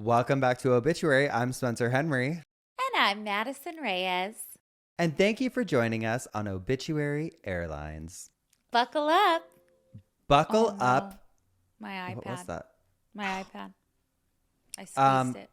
Welcome back to Obituary. I'm Spencer Henry. And I'm Madison Reyes. And thank you for joining us on Obituary Airlines. Buckle up. Buckle up. My iPad. What was that? My iPad. I squeezed it.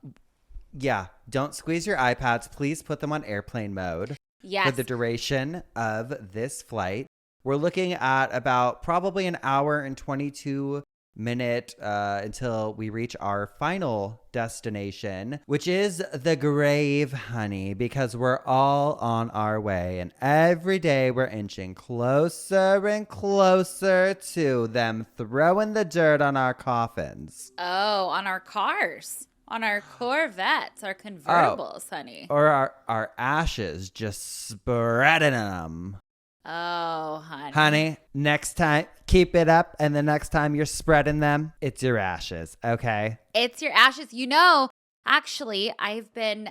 Yeah, don't squeeze your iPads. Please put them on airplane mode. Yes. For the duration of this flight. We're looking at about probably an hour and 22 minute until we reach our final destination, which is the grave, honey, because we're all on our way. And every day we're inching closer and closer to them throwing the dirt on our coffins. Oh, on our cars. On our Corvettes, our convertibles, honey. Or our ashes just spreading them. Oh, honey. Honey, next time, keep it up. And the next time you're spreading them, it's your ashes, okay? It's your ashes. You know, actually, I've been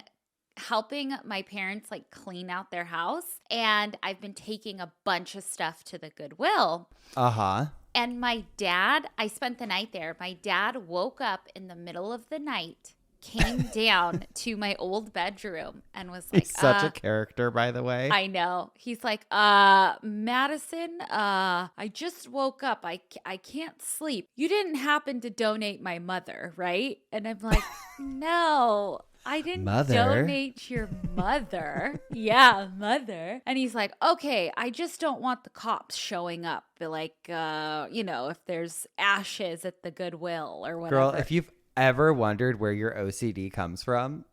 helping my parents like clean out their house. And I've been taking a bunch of stuff to the Goodwill. Uh-huh. And my dad, I spent the night there. My dad woke up in the middle of the night, came down to my old bedroom and was like, he's such a character, by the way. I know. He's like, Madison, I just woke up. I can't sleep. You didn't happen to donate my mother, right? And I'm like, no. I didn't donate your mother. Yeah, mother. And he's like, okay, I just don't want the cops showing up. Like, if there's ashes at the Goodwill or whatever. Girl, if you've ever wondered where your OCD comes from,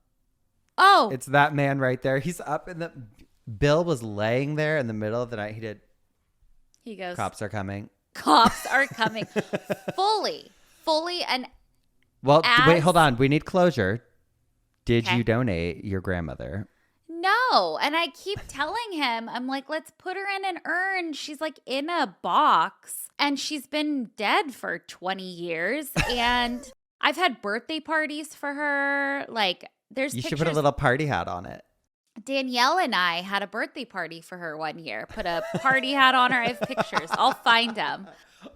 oh, it's that man right there. He's up in the... Bill was laying there in the middle of the night. He goes, cops are coming. Cops are coming. Fully. And well, wait, hold on. We need closure. Did you donate your grandmother? No. And I keep telling him, I'm like, let's put her in an urn. She's like in a box and she's been dead for 20 years. And I've had birthday parties for her. Like there's You pictures. should put a little party hat on it. Danielle and I had a birthday party for her one year. Put a party hat on her. I have pictures. I'll find them.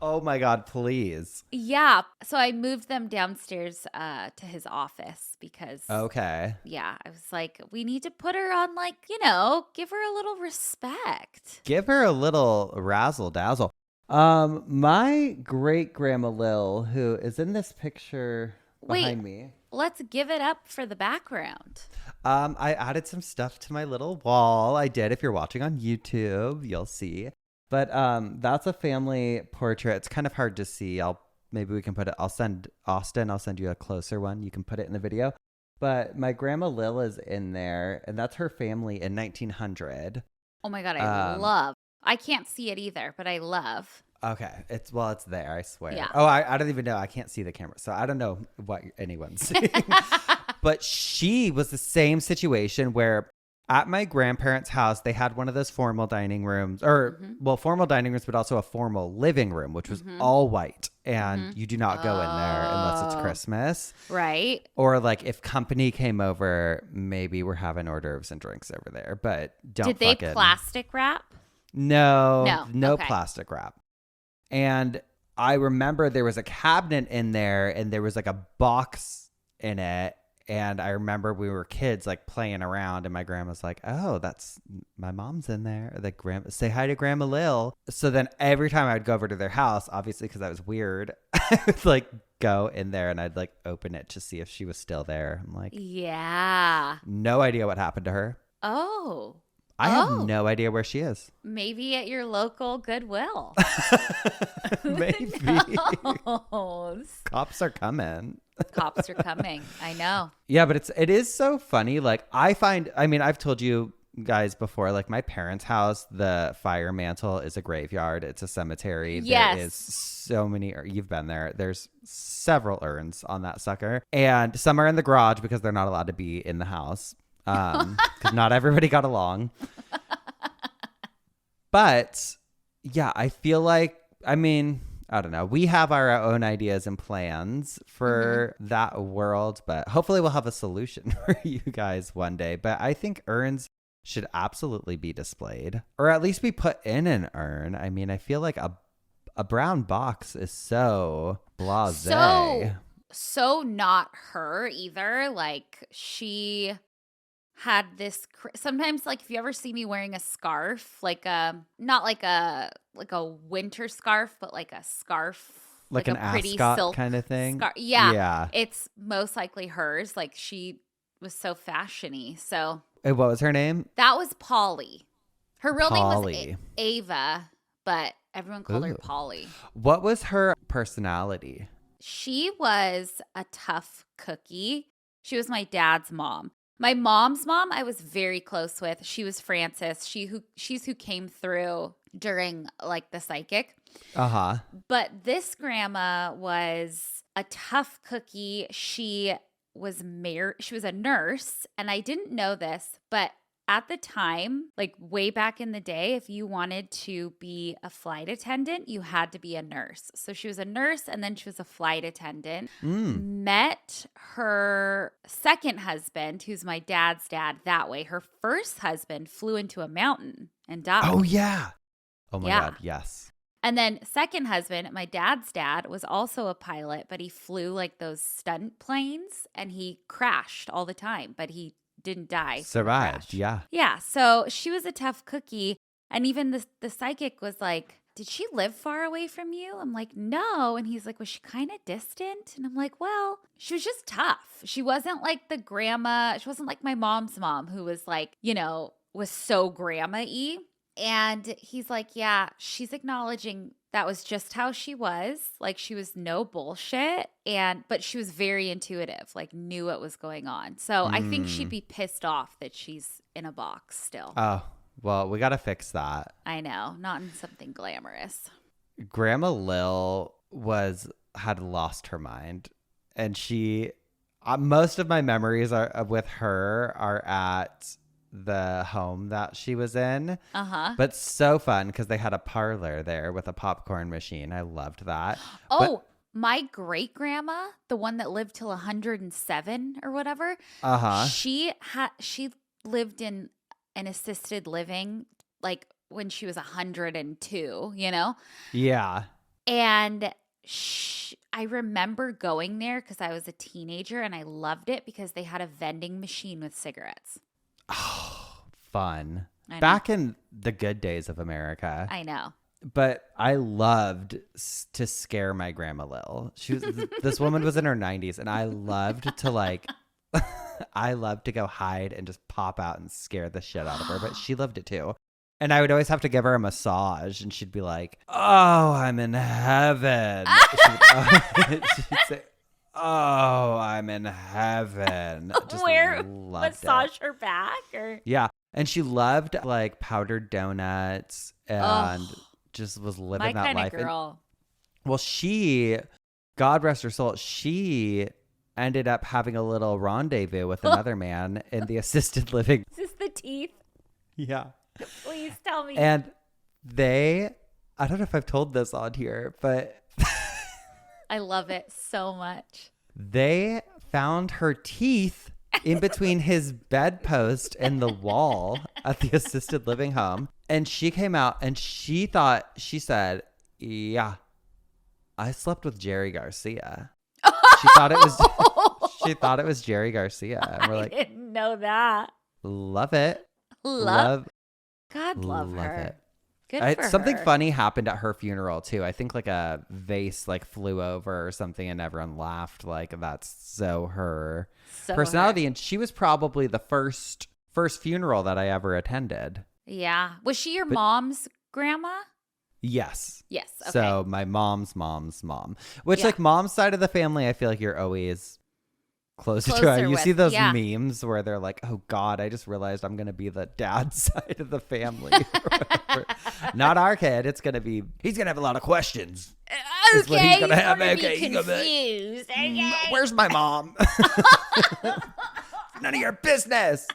Oh my God, please. Yeah. So I moved them downstairs to his office because. Okay. Yeah. I was like, we need to put her on, like, give her a little respect. Give her a little razzle dazzle. My great grandma Lil, who is in this picture behind me. Let's give it up for the background. I added some stuff to my little wall. I did. If you're watching on YouTube, you'll see. But that's a family portrait. It's kind of hard to see. Maybe we can put it. I'll send Austin. I'll send you a closer one. You can put it in the video. But my grandma Lil is in there, and that's her family in 1900. Oh my God, I love. I can't see it either, but I love. Okay, it's there. I swear. Yeah. Oh, I don't even know. I can't see the camera, so I don't know what anyone's seeing. But she was the same situation where at my grandparents' house, they had one of those formal dining rooms, formal dining rooms, but also a formal living room, which was all white. And you do not go in there unless it's Christmas. Right. Or like if company came over, maybe we're having hors d'oeuvres and drinks over there. But Did they plastic wrap? No Okay. plastic wrap. And I remember there was a cabinet in there and there was like a box in it. And I remember we were kids like playing around and my grandma's like, oh, that's my mom's in there. Like, say hi to Grandma Lil. So then every time I'd go over to their house, obviously because I was weird, I would like go in there and I'd like open it to see if she was still there. I'm like, yeah. No idea what happened to her. Oh. I have no idea where she is. Maybe at your local Goodwill. Maybe. Cops are coming. Cops are coming. I know. Yeah, but it is so funny. Like I've told you guys before, like my parents' house, the fire mantle is a graveyard. It's a cemetery. Yes. There is so many, you've been there. There's several urns on that sucker. And some are in the garage because they're not allowed to be in the house. Because not everybody got along. But yeah, I feel like, I don't know. We have our own ideas and plans for that world, but hopefully we'll have a solution for you guys one day. But I think urns should absolutely be displayed or at least be put in an urn. I feel like a brown box is so blasé. So so not her either. Like she had this sometimes, like if you ever see me wearing a scarf, like not like a winter scarf, but like a scarf, Like a an pretty ascot silk kind of thing? scarf. Yeah. Yeah. It's most likely hers. Like she was so fashiony. So What was her name? that was Polly. Her real name was Polly. Ava, but everyone called her Ooh. Polly. What was her personality? She was a tough cookie. She was my dad's mom. My mom's mom I was very close with. She was Frances. She's who came through during like the psychic. Uh-huh. But this grandma was a tough cookie. She was a nurse, and I didn't know this, but at the time, like way back in the day, if you wanted to be a flight attendant, you had to be a nurse. So she was a nurse and then she was a flight attendant. Met her second husband, who's my dad's dad, that way. Her first husband flew into a mountain and died. Oh, yeah. Oh, my Yeah. God. Yes. And then second husband, my dad's dad, was also a pilot, but he flew like those stunt planes and he crashed all the time, but he didn't die. Survived. Yeah. Yeah. So she was a tough cookie. And even the psychic was like, did she live far away from you? I'm like, no. And he's like, was she kind of distant? And I'm like, well, she was just tough. She wasn't like the grandma. She wasn't like my mom's mom, who was like, was so grandma-y. And he's like, yeah, she's acknowledging that was just how she was. Like she was no bullshit. But she was very intuitive, like knew what was going on. So I think she'd be pissed off that she's in a box still. Oh, well, we got to fix that. I know, not in something glamorous. Grandma Lil had lost her mind. And she, most of my memories with her are at the home that she was in. But so fun because they had a parlor there with a popcorn machine. I loved that. My great grandma, the one that lived till 107 or whatever, she lived in an assisted living like when she was 102, Yeah. And I remember going there because I was a teenager and I loved it because they had a vending machine with cigarettes. Oh, fun. Back in the good days of America. I know. But I loved to scare my grandma Lil. This woman was in her 90s, and I loved to I loved to go hide and just pop out and scare the shit out of her. But she loved it too. And I would always have to give her a massage, and she'd be like, "Oh, I'm in heaven." She'd say, "Oh, I'm in heaven." Just massage her back or yeah. And she loved like powdered donuts and just was living that life. My kind of girl. And, well, she, God rest her soul, she ended up having a little rendezvous with another man in the assisted living. Is this the teeth? Yeah. Please tell me. And I don't know if I've told this on here, but I love it so much. They found her teeth in between his bedpost and the wall at the assisted living home. And she came out and she said, yeah, I slept with Jerry Garcia. She thought it was Jerry Garcia. And we're like, I didn't know that. Love it. God love her. It. Good for something her. funny happened at her funeral too. I think like a vase like flew over or something and everyone laughed. Like that's so her personality. And she was probably the first funeral that I ever attended. Yeah. Was she your mom's grandma? Yes. Yes. Okay. So my mom's mom, which like mom's side of the family, I feel like you're always closer to her. You see those memes where they're like, oh God, I just realized I'm going to be the dad side of the family. Not our kid. He's going to have a lot of questions. Okay. Is what he's going to have. Okay. Confused. Okay. Where's my mom? None of your business.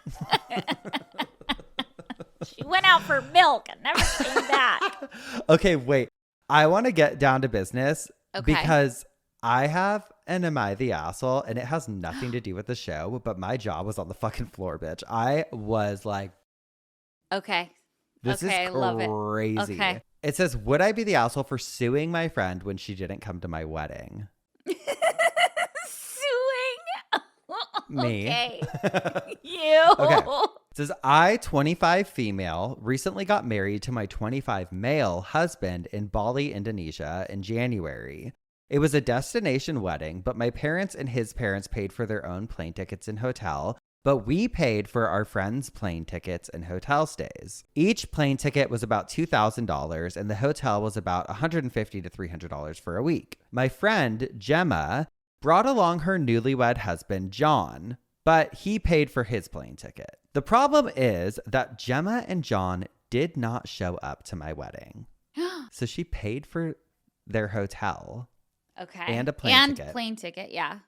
She went out for milk and never came back. Okay, wait. I want to get down to business because I have an Am I the Asshole, and it has nothing to do with the show, but my jaw was on the fucking floor, bitch. I was like, okay. This is love crazy. It. Okay. It says, would I be the asshole for suing my friend when she didn't come to my wedding? Me. Okay. You. Okay. It says, I, 25 female, recently got married to my 25 male husband in Bali, Indonesia in January. It was a destination wedding, but my parents and his parents paid for their own plane tickets and hotel, but we paid for our friends' plane tickets and hotel stays. Each plane ticket was about $2,000 and the hotel was about $150 to $300 for a week. My friend, Gemma, brought along her newlywed husband, John, but he paid for his plane ticket. The problem is that Gemma and John did not show up to my wedding. So she paid for their hotel. Okay. And a plane ticket. And plane ticket, yeah.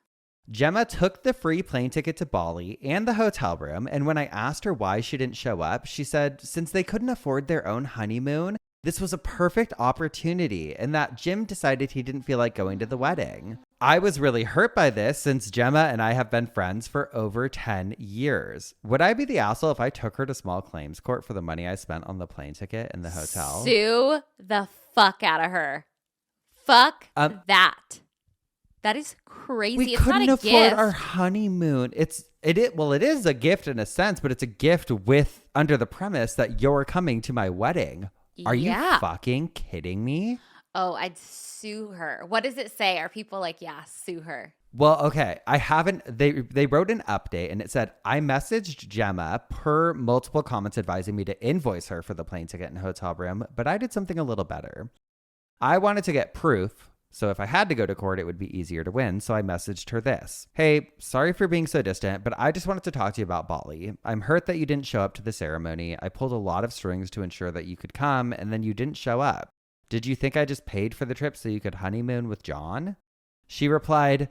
Gemma took the free plane ticket to Bali and the hotel room, and when I asked her why she didn't show up, she said since they couldn't afford their own honeymoon, this was a perfect opportunity, and that Jim decided he didn't feel like going to the wedding. I was really hurt by this since Gemma and I have been friends for over 10 years. Would I be the asshole if I took her to small claims court for the money I spent on the plane ticket and the hotel? Sue the fuck out of her. Fuck that. That is crazy. We it's couldn't not a afford gift. our honeymoon. It is a gift in a sense, but it's a gift with under the premise that you're coming to my wedding. Are you fucking kidding me? Oh, I'd sue her. What does it say? Are people like, yeah, sue her? Well, okay. I haven't. They wrote an update and it said, I messaged Gemma per multiple comments advising me to invoice her for the plane ticket and hotel room, but I did something a little better. I wanted to get proof. So if I had to go to court, it would be easier to win. So I messaged her this. Hey, sorry for being so distant, but I just wanted to talk to you about Bali. I'm hurt that you didn't show up to the ceremony. I pulled a lot of strings to ensure that you could come, and then you didn't show up. Did you think I just paid for the trip so you could honeymoon with John? She replied,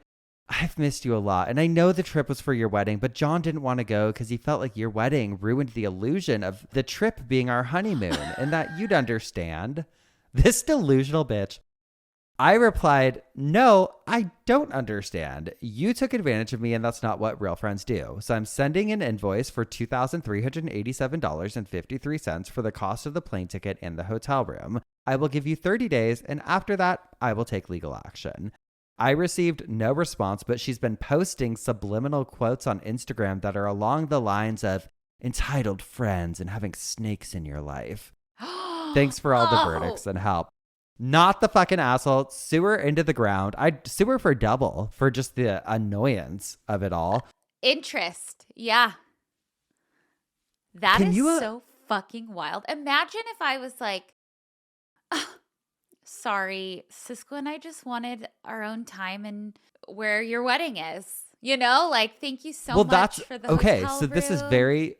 I've missed you a lot, and I know the trip was for your wedding, but John didn't want to go because he felt like your wedding ruined the illusion of the trip being our honeymoon, and that you'd understand. This delusional bitch. I replied, no, I don't understand. You took advantage of me and that's not what real friends do. So I'm sending an invoice for $2,387.53 for the cost of the plane ticket and the hotel room. I will give you 30 days and after that, I will take legal action. I received no response, but she's been posting subliminal quotes on Instagram that are along the lines of entitled friends and having snakes in your life. Thanks for all the verdicts and help. Not the fucking asshole. Sue her into the ground. I'd sue her for double for just the annoyance of it all. Interest. Yeah. That is so fucking wild. Imagine if I was like, sorry, Cisco and I just wanted our own time and where your wedding is. You know, like, thank you so much for the hotel room. This is very,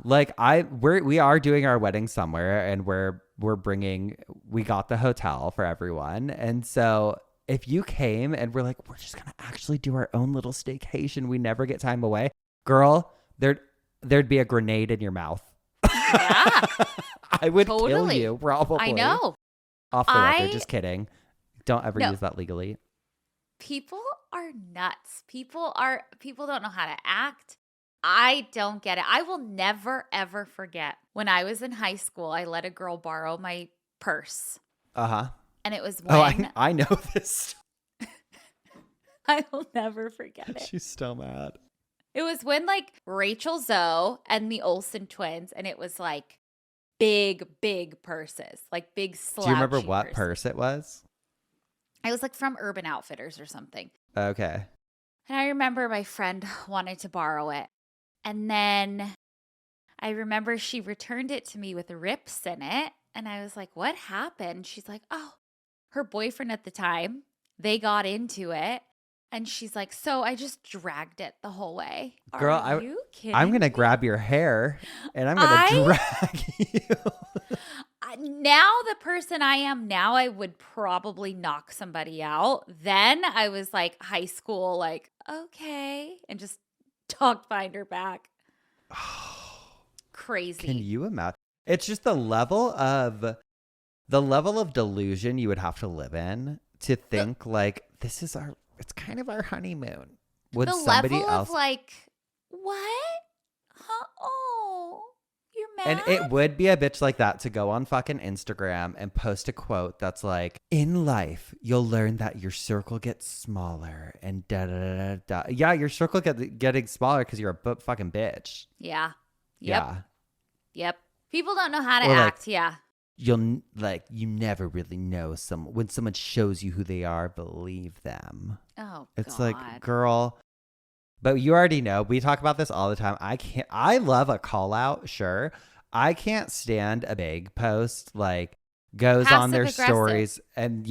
like we are doing our wedding somewhere and we got the hotel for everyone. And so if you came and we're like, we're just going to actually do our own little staycation, we never get time away, girl, there'd be a grenade in your mouth. Yeah. I would kill you, probably. I know. Off the record, just kidding. Don't ever use that legally. People are nuts. People don't know how to act. I don't get it. I will never, ever forget when I was in high school, I let a girl borrow my purse. Uh-huh. And it was when... Oh, I know this. I will never forget it. She's still mad. It was when like Rachel Zoe and the Olsen twins, and it was like big, big purses, like big slouchy. Do you remember what purse it was? It was like from Urban Outfitters or something. Okay. And I remember my friend wanted to borrow it. And then I remember she returned it to me with rips in it. And I was like, what happened? She's like, oh, her boyfriend at the time, they got into it. And she's like, so I just dragged it the whole way. Girl, Are you kidding I'm going to me? grab your hair and I'm going to drag you. Now the person I am now, I would probably knock somebody out. Then I was like high school, like, okay. And just talked behind her back. Crazy. Can you imagine? It's just the level of delusion you would have to live in to think like it's kind of our honeymoon. Would the somebody level else of like, what? Huh? Oh, you're And it would be a bitch like that to go on fucking Instagram and post a quote that's like, in life, you'll learn that your circle gets smaller and da da da da. Yeah, your circle getting smaller because you're a fucking bitch. Yeah. Yeah. Yep. People don't know how to Or act. Yeah. You never really know when someone shows you who they are, believe them. Oh, it's God. like, girl. But you already know, we talk about this all the time. I love a call out, sure. I can't stand a big post like goes on their stories and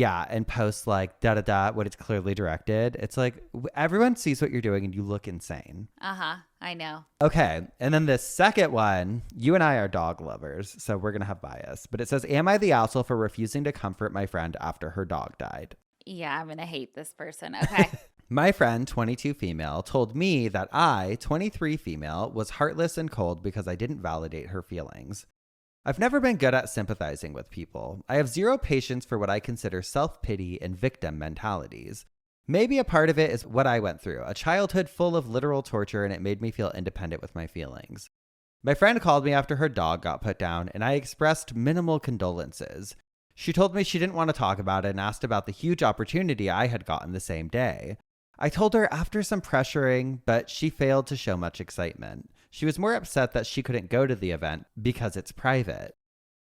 posts like da da da when it's clearly directed. It's like everyone sees what you're doing and you look insane. I know. Okay. And then the second one, you and I are dog lovers, so we're going to have bias. But it says, am I the asshole for refusing to comfort my friend after her dog died? Yeah, I'm going to hate this person. Okay. My friend, 22 female, told me that I, 23 female, was heartless and cold because I didn't validate her feelings. I've never been good at sympathizing with people. I have zero patience for what I consider self-pity and victim mentalities. Maybe a part of it is what I went through, a childhood full of literal torture, and it made me feel independent with my feelings. My friend called me after her dog got put down, and I expressed minimal condolences. She told me she didn't want to talk about it and asked about the huge opportunity I had gotten the same day. I told her after some pressuring, but she failed to show much excitement. She was more upset that she couldn't go to the event because it's private.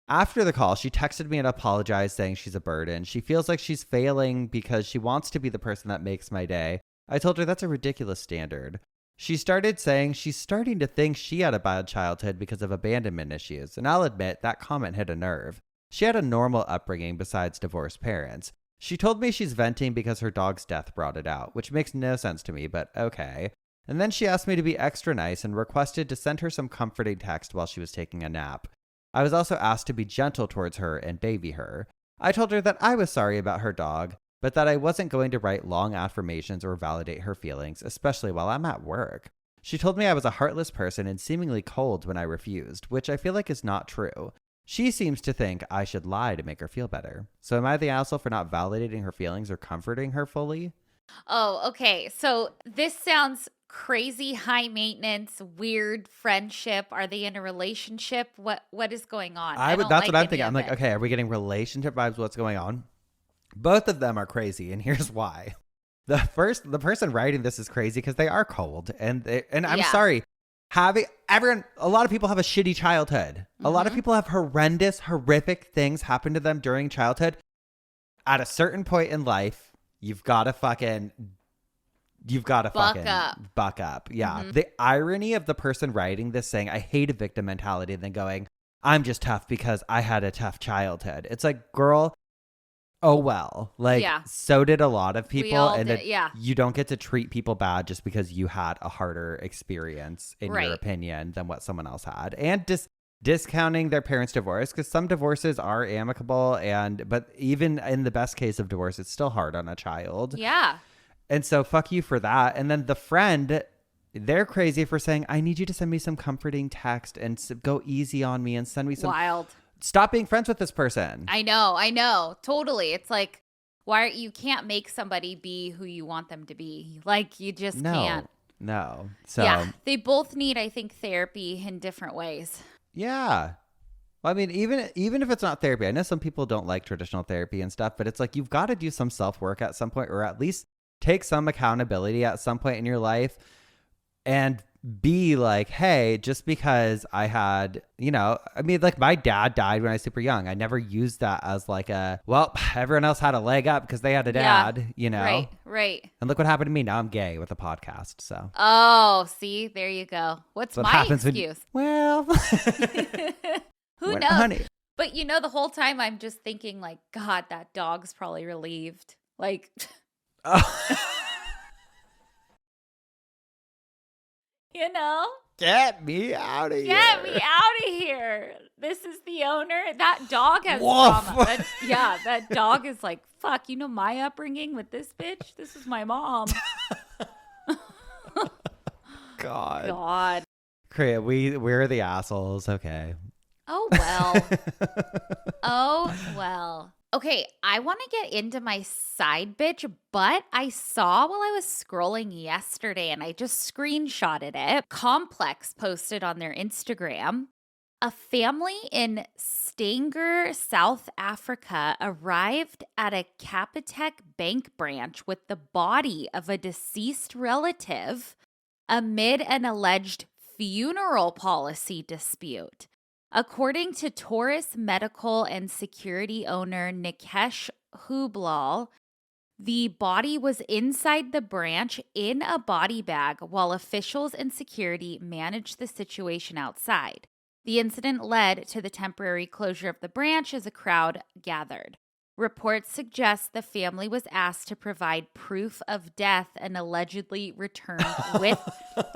After the call, she texted me and apologized, saying she's a burden. She feels like she's failing because she wants to be the person that makes my day. I told her that's a ridiculous standard. She started saying she's starting to think she had a bad childhood because of abandonment issues, and I'll admit that comment hit a nerve. She had a normal upbringing besides divorced parents. She told me she's venting because her dog's death brought it out, which makes no sense to me, but okay. And then she asked me to be extra nice and requested to send her some comforting text while she was taking a nap. I was also asked to be gentle towards her and baby her. I told her that I was sorry about her dog, but that I wasn't going to write long affirmations or validate her feelings, especially while I'm at work. She told me I was a heartless person and seemingly cold when I refused, which I feel like is not true. She seems to think I should lie to make her feel better. So am I the asshole for not validating her feelings or comforting her fully? Oh, okay. So this sounds crazy, high maintenance, weird friendship. Are they in a relationship? What is going on? That's what I'm thinking. I'm like, okay, are we getting relationship vibes? What's going on? Both of them are crazy, and here's why. The person writing this is crazy because they are cold, and I'm sorry. A lot of people have a shitty childhood. A lot of people have horrendous, horrific things happen to them during childhood. At a certain point in life, you've got to fucking buck up. Yeah. The irony of the person writing this saying, I hate a victim mentality, and then going, I'm just tough because I had a tough childhood. It's like, girl, oh well. So did a lot of people. You don't get to treat people bad just because you had a harder experience, in your opinion, than what someone else had. And discounting their parents' divorce, because some divorces are amicable, but even in the best case of divorce, it's still hard on a child. Yeah. And so fuck you for that. And then the friend, they're crazy for saying, I need you to send me some comforting text and go easy on me and send me some. Wild. Stop being friends with this person. I know. Totally. It's like, you can't make somebody be who you want them to be. Like, you just can't. No. So yeah, they both need, I think, therapy in different ways. Yeah. Well, I mean, even if it's not therapy, I know some people don't like traditional therapy and stuff, but it's like you've got to do some self-work at some point, or at least take some accountability at some point in your life and be like, hey, just because I had, my dad died when I was super young. I never used that as like everyone else had a leg up because they had a dad, Right. And look what happened to me. Now I'm gay with a podcast. So. Oh, see, there you go. What's my excuse? Who knows? Honey. But the whole time I'm just thinking like, God, that dog's probably relieved. Like, Get me out of here. Get me out of here. This is the owner. That dog has trauma. That dog is like, fuck, my upbringing with this bitch? This is my mom. God. We're the assholes. Okay. Oh, well. Okay, I want to get into my side bitch, but I saw while I was scrolling yesterday, and I just screenshotted it. Complex posted on their Instagram. A family in Stanger, South Africa arrived at a Capitec bank branch with the body of a deceased relative amid an alleged funeral policy dispute. According to Taurus medical and security owner Nikesh Hublal, the body was inside the branch in a body bag while officials and security managed the situation outside. The incident led to the temporary closure of the branch as a crowd gathered. Reports suggest the family was asked to provide proof of death and allegedly returned with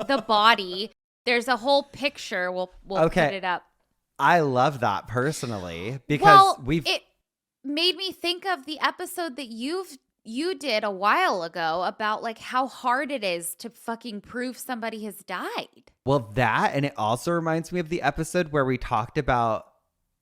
the body. There's a whole picture. We'll put it up. I love that personally because it made me think of the episode that you did a while ago about like how hard it is to fucking prove somebody has died. Well, that, and it also reminds me of the episode where we talked about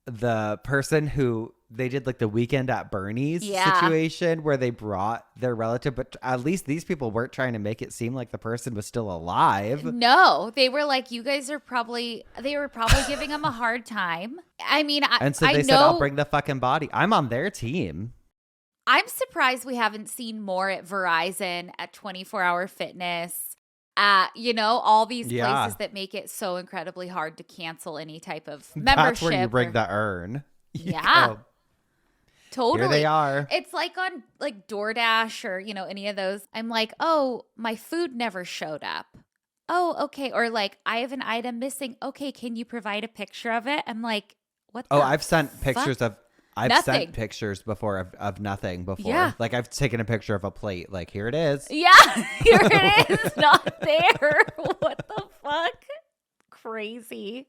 the person who they did like the Weekend at Bernie's situation where they brought their relative, but at least these people weren't trying to make it seem like the person was still alive. No, they were like, you guys are probably giving them a hard time. I mean, and so they said, I'll bring the fucking body. I'm on their team. I'm surprised we haven't seen more at Verizon, at 24-Hour Fitness, at, all these places that make it so incredibly hard to cancel any type of membership. That's where you bring the urn. Yeah. Totally. Here they are. It's like on like DoorDash or, any of those. I'm like, oh, my food never showed up. Oh, okay. Or like, I have an item missing. Okay, can you provide a picture of it? I'm like, what the I've sent pictures of nothing. Sent pictures before of nothing before. Yeah. Like I've taken a picture of a plate. Like, here it is. Yeah, here it is. Not there. What the fuck? Crazy.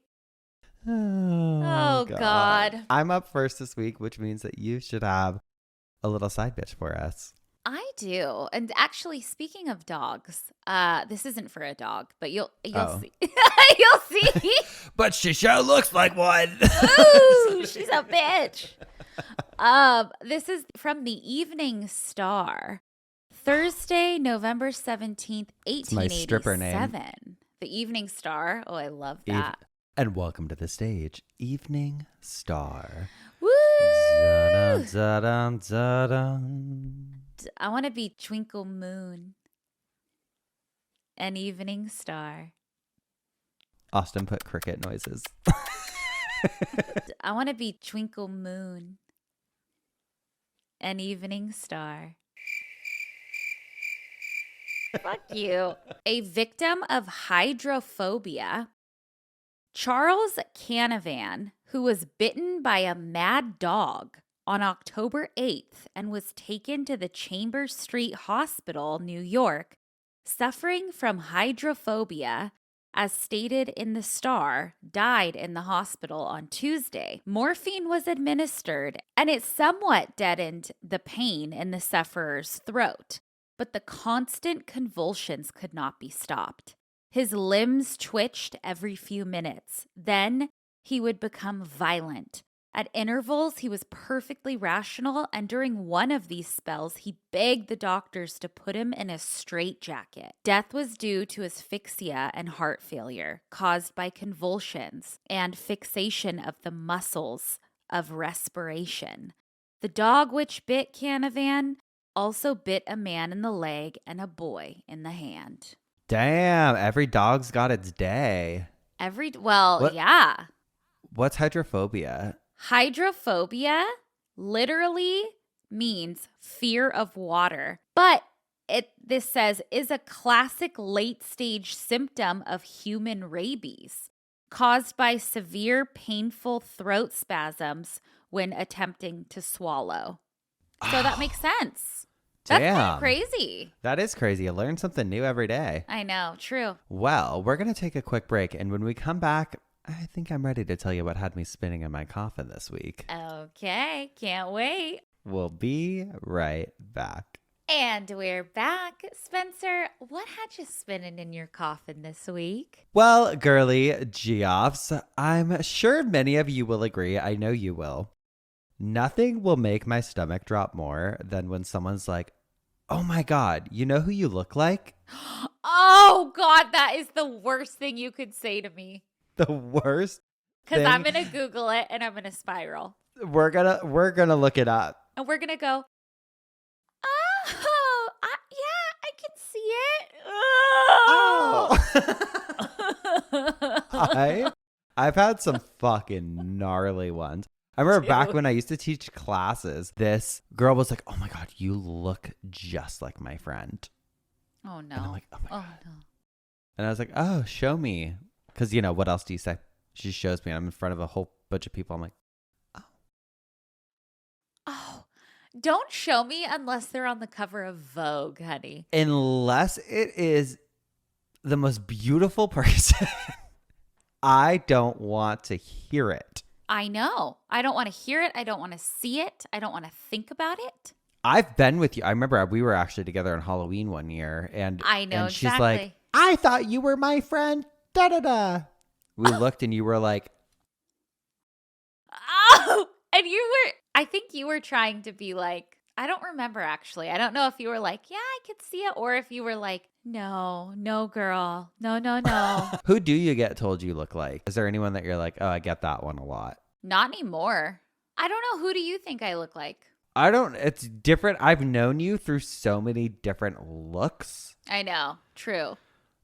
Oh, God. I'm up first this week, which means that you should have a little side bitch for us. I do. And actually, speaking of dogs, this isn't for a dog, but you'll see. You'll see. But she sure looks like one. Ooh, she's a bitch. This is from the Evening Star. Thursday, November 17th, 1887. My stripper name. The Evening Star. Oh, I love that. And welcome to the stage, Evening Star. Woo! Da-dun, da-dun. I want to be Twinkle Moon. An Evening Star. Austin put cricket noises. I want to be Twinkle Moon. An Evening Star. Fuck you. A victim of hydrophobia, Charles Canavan, who was bitten by a mad dog on October 8th and was taken to the Chambers Street Hospital, New York, suffering from hydrophobia, as stated in the Star, died in the hospital on Tuesday. Morphine was administered, and it somewhat deadened the pain in the sufferer's throat, but the constant convulsions could not be stopped. His limbs twitched every few minutes. Then he would become violent. At intervals, he was perfectly rational, and during one of these spells, he begged the doctors to put him in a straitjacket. Death was due to asphyxia and heart failure caused by convulsions and fixation of the muscles of respiration. The dog which bit Canavan also bit a man in the leg and a boy in the hand. Damn, every dog's got its day. Yeah. What's hydrophobia? Hydrophobia literally means fear of water, but this says is a classic late-stage symptom of human rabies caused by severe painful throat spasms when attempting to swallow. So that makes sense. That's kind of crazy. That is crazy. I learn something new every day. I know. True. Well, we're going to take a quick break. And when we come back, I think I'm ready to tell you what had me spinning in my coffin this week. Okay. Can't wait. We'll be right back. And we're back. Spencer, what had you spinning in your coffin this week? Well, girly Geoffs, I'm sure many of you will agree. I know you will. Nothing will make my stomach drop more than when someone's like, oh my God, you know who you look like? Oh God, that is the worst thing you could say to me. The worst? Because I'm going to Google it and I'm going to spiral. We're gonna look it up. And we're going to go, oh, yeah, I can see it. Oh. I've had some fucking gnarly ones. I remember back when I used to teach classes, this girl was like, oh my God, you look just like my friend. Oh, no. And I'm like, oh my God. No. And I was like, oh, show me. Because, what else do you say? She shows me. I'm in front of a whole bunch of people. I'm like, oh, don't show me unless they're on the cover of Vogue, honey. Unless it is the most beautiful person. I don't want to hear it. I know. I don't want to hear it. I don't want to see it. I don't want to think about it. I've been with you. I remember we were actually together on Halloween one year. And I know, and she's exactly. like, I thought you were my friend. Da da da. We looked and you were like, oh, and I think you were trying to be like, I don't remember actually. I don't know if you were like, yeah, I could see it. Or if you were like, no, girl. No. who do you get told you look like? Is there anyone that you're like, oh, I get that one a lot? Not anymore. I don't know. Who do you think I look like? It's different. I've known you through so many different looks. I know. True.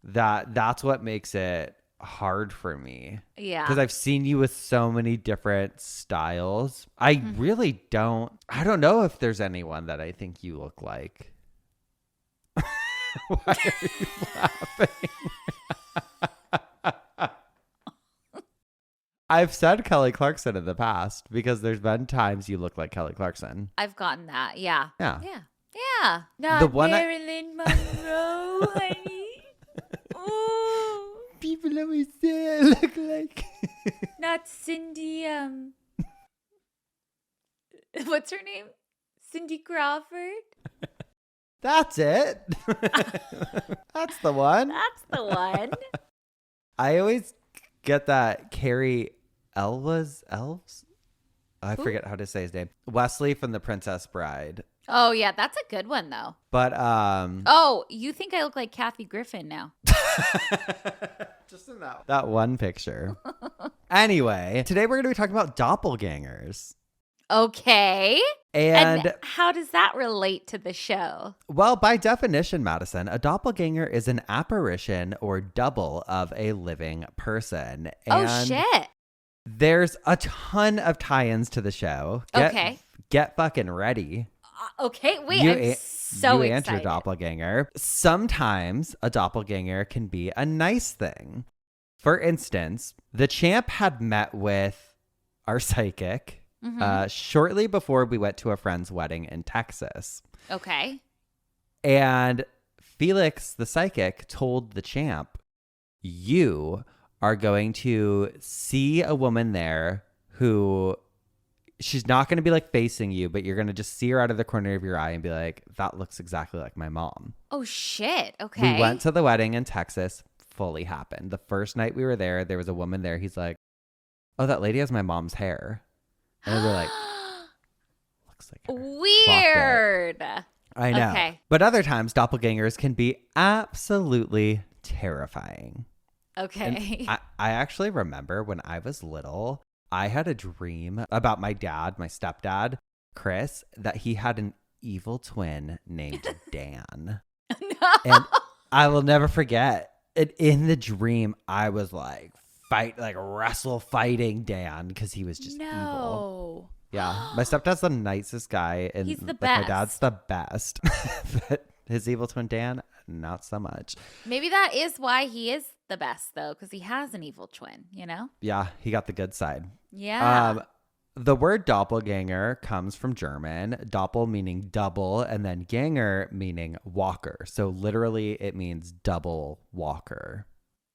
That's what makes it hard for me. Yeah. Because I've seen you with so many different styles. I don't know if there's anyone that I think you look like. Why are you laughing? I've said Kelly Clarkson in the past because there's been times you look like Kelly Clarkson. I've gotten that. Yeah. Yeah. Not The one Marilyn Monroe, honey. Ooh. People always say I look like. Not Cindy. What's her name? Cindy Crawford. That's it. That's the one. That's the one. I always get that Carrie Elves. I forget how to say his name. Wesley from The Princess Bride. Oh yeah, that's a good one though. But oh, you think I look like Kathy Griffin now? Just in that one picture. Anyway, today we're going to be talking about doppelgangers. Okay. And how does that relate to the show? Well, by definition, Madison, a doppelganger is an apparition or double of a living person. And oh, shit. There's a ton of tie-ins to the show. Get fucking ready. Okay, wait, I'm so you excited. and your doppelganger. Sometimes a doppelganger can be a nice thing. For instance, the champ had met with our psychic shortly before we went to a friend's wedding in Texas. Okay. And Felix, the psychic, told the champ, you are going to see a woman there who... she's not going to be like facing you, but you're going to just see her out of the corner of your eye and be like, that looks exactly like my mom. Oh, shit. Okay. We went to the wedding in Texas. Fully happened. The first night we were there was a woman there. He's like, oh, that lady has my mom's hair. And we were like, looks like her. Weird. I know. Okay. But other times, doppelgangers can be absolutely terrifying. Okay. And I actually remember when I was little, I had a dream about my dad, my stepdad, Chris, that he had an evil twin named Dan. No. And I will never forget. And in the dream, I was like wrestle fighting Dan because he was just evil. Yeah. My stepdad's the nicest guy. And he's the my best. dad's the best. But his evil twin Dan, not so much. Maybe that is why he is the best, though, because he has an evil twin, you know? Yeah, he got the good side. Yeah. The word doppelganger comes from German, doppel meaning double, and then ganger meaning walker. So literally it means double walker.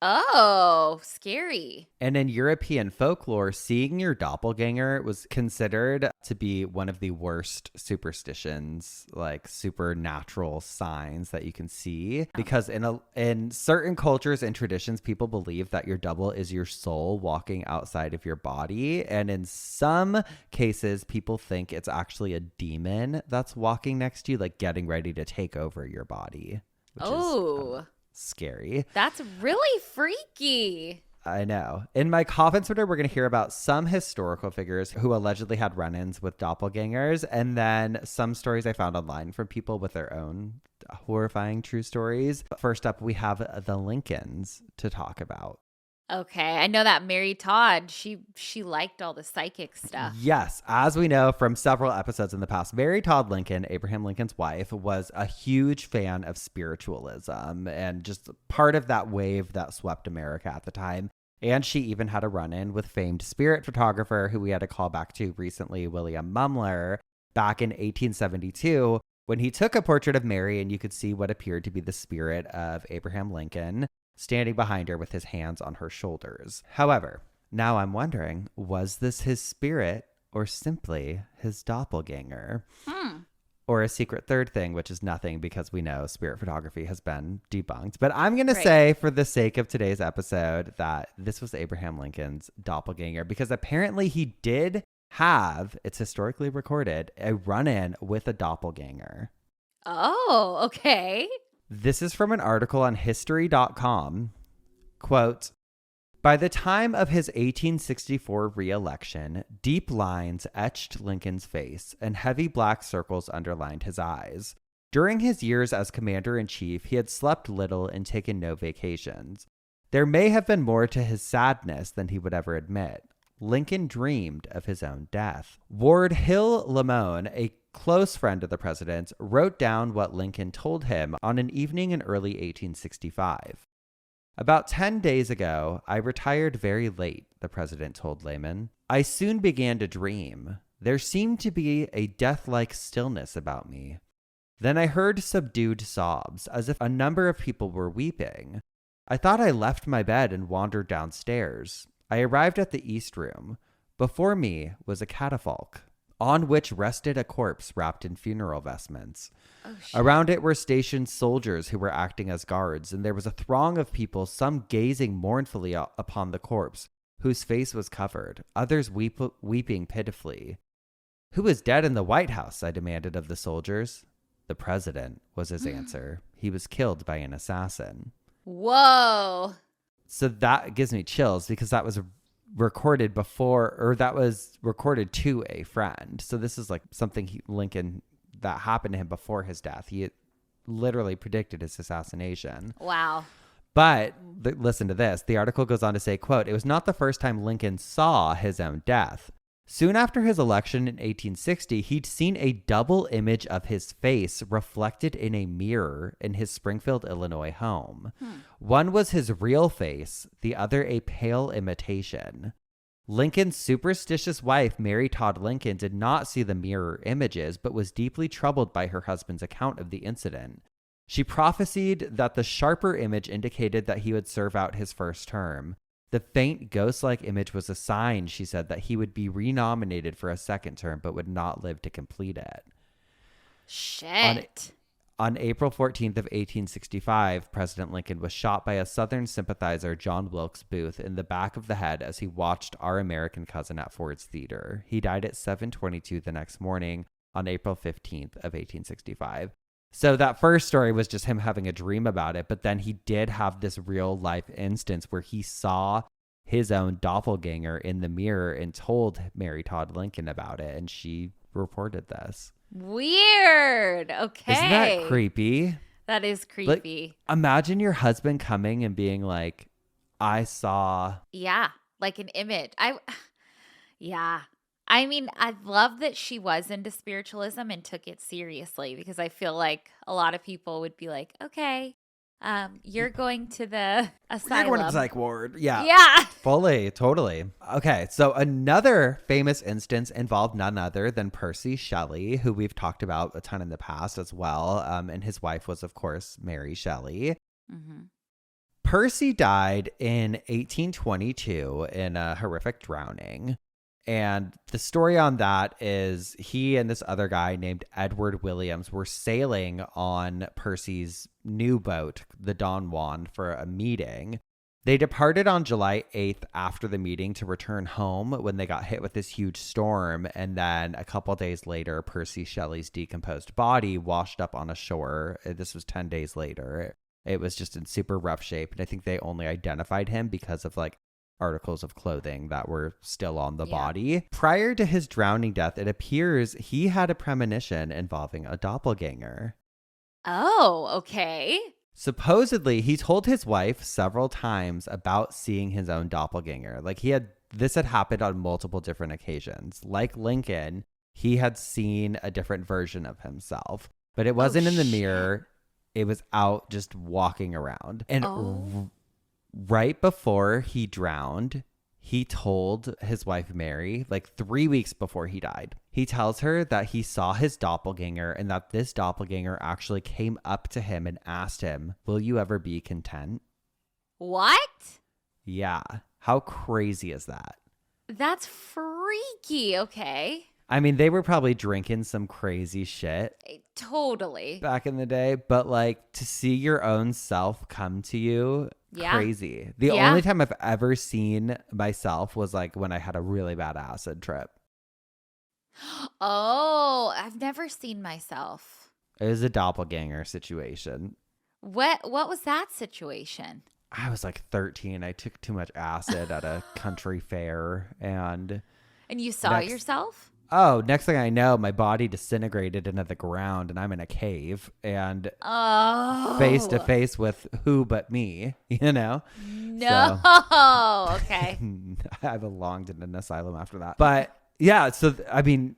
Oh, scary. And in European folklore, seeing your doppelganger was considered to be one of the worst superstitions, like supernatural signs that you can see. Because in certain cultures and traditions, people believe that your double is your soul walking outside of your body. And in some cases, people think it's actually a demon that's walking next to you, like getting ready to take over your body. Which is, scary. That's really freaky. I know. In my coffin splitter, we're going to hear about some historical figures who allegedly had run-ins with doppelgangers, and then some stories I found online from people with their own horrifying true stories. First up, we have the Lincolns to talk about. Okay, I know that Mary Todd, she liked all the psychic stuff. Yes, as we know from several episodes in the past, Mary Todd Lincoln, Abraham Lincoln's wife, was a huge fan of spiritualism and just part of that wave that swept America at the time. And she even had a run-in with famed spirit photographer who we had a call back to recently, William Mumler, back in 1872, when he took a portrait of Mary and you could see what appeared to be the spirit of Abraham Lincoln standing behind her with his hands on her shoulders. However, now I'm wondering, was this his spirit or simply his doppelganger? Or a secret third thing, which is nothing because we know spirit photography has been debunked. But I'm going to say, for the sake of today's episode, that this was Abraham Lincoln's doppelganger because apparently he did have, it's historically recorded, a run-in with a doppelganger. Oh, okay. This is from an article on history.com. Quote, by the time of his 1864 re-election, deep lines etched Lincoln's face and heavy black circles underlined his eyes. During his years as commander-in-chief, he had slept little and taken no vacations. There may have been more to his sadness than he would ever admit. Lincoln dreamed of his own death. Ward Hill Lamone, a close friend of the president's, wrote down what Lincoln told him on an evening in early 1865. About 10 days ago, I retired very late, the president told Lamon. I soon began to dream. There seemed to be a death-like stillness about me. Then I heard subdued sobs, as if a number of people were weeping. I thought I left my bed and wandered downstairs. I arrived at the East Room. Before me was a catafalque, on which rested a corpse wrapped in funeral vestments. Oh, around it were stationed soldiers who were acting as guards, and there was a throng of people, some gazing mournfully upon the corpse, whose face was covered, others weeping pitifully. Who is dead in the White House? I demanded of the soldiers. The president, was his answer. He was killed by an assassin. Whoa. So that gives me chills because that was recorded before, or that was recorded to a friend. So this is like something Lincoln, that happened to him before his death. He literally predicted his assassination. Wow. But listen to this. The article goes on to say, quote, it was not the first time Lincoln saw his own death. Soon after his election in 1860, he'd seen a double image of his face reflected in a mirror in his Springfield, Illinois home. One was his real face, the other a pale imitation. Lincoln's superstitious wife, Mary Todd Lincoln, did not see the mirror images, but was deeply troubled by her husband's account of the incident. She prophesied that the sharper image indicated that he would serve out his first term. The faint ghost-like image was a sign, she said, that he would be renominated for a second term, but would not live to complete it. Shit. On April 14th of 1865, President Lincoln was shot by a Southern sympathizer, John Wilkes Booth, in the back of the head as he watched Our American Cousin at Ford's Theater. He died at 7:22 the next morning on April 15th of 1865. So that first story was just him having a dream about it, but then he did have this real life instance where he saw his own doppelganger in the mirror and told Mary Todd Lincoln about it, and she reported this. Weird. Okay. Isn't that creepy? That is creepy. Like, imagine your husband coming and being like, I saw. Yeah, like an image. Yeah. I mean, I love that she was into spiritualism and took it seriously because I feel like a lot of people would be like, okay, you're going to the asylum. You're going to the psych ward. Yeah. Yeah. Fully. Totally. Okay. So another famous instance involved none other than Percy Shelley, who we've talked about a ton in the past as well. And his wife was, of course, Mary Shelley. Mm-hmm. Percy died in 1822 in a horrific drowning. And the story on that is he and this other guy named Edward Williams were sailing on Percy's new boat, the Don Juan, for a meeting. They departed on July 8th after the meeting to return home when they got hit with this huge storm. And then a couple days later, Percy Shelley's decomposed body washed up on a shore. This was 10 days later. It was just in super rough shape. And I think they only identified him because of like articles of clothing that were still on the Yeah. body. Prior to his drowning death, it appears he had a premonition involving a doppelganger. Oh, okay. Supposedly, he told his wife several times about seeing his own doppelganger. Like this had happened on multiple different occasions. Like Lincoln, he had seen a different version of himself, but it wasn't in the mirror. It was out just walking around. And right before he drowned, he told his wife, Mary, like 3 weeks before he died, he tells her that he saw his doppelganger and that this doppelganger actually came up to him and asked him, "Will you ever be content?" What? Yeah. How crazy is that? That's freaky. Okay. I mean, they were probably drinking some crazy shit Totally. back in the day, but like to see your own self come to you, crazy. The only time I've ever seen myself was like when I had a really bad acid trip. Oh, I've never seen myself. It was a doppelganger situation. What was that situation? I was like 13. I took too much acid at a country fair and you saw yourself? Next thing I know, my body disintegrated into the ground and I'm in a cave and face to face with who but me, you know? No. So, Okay. I belonged in an asylum after that. But yeah, so I mean,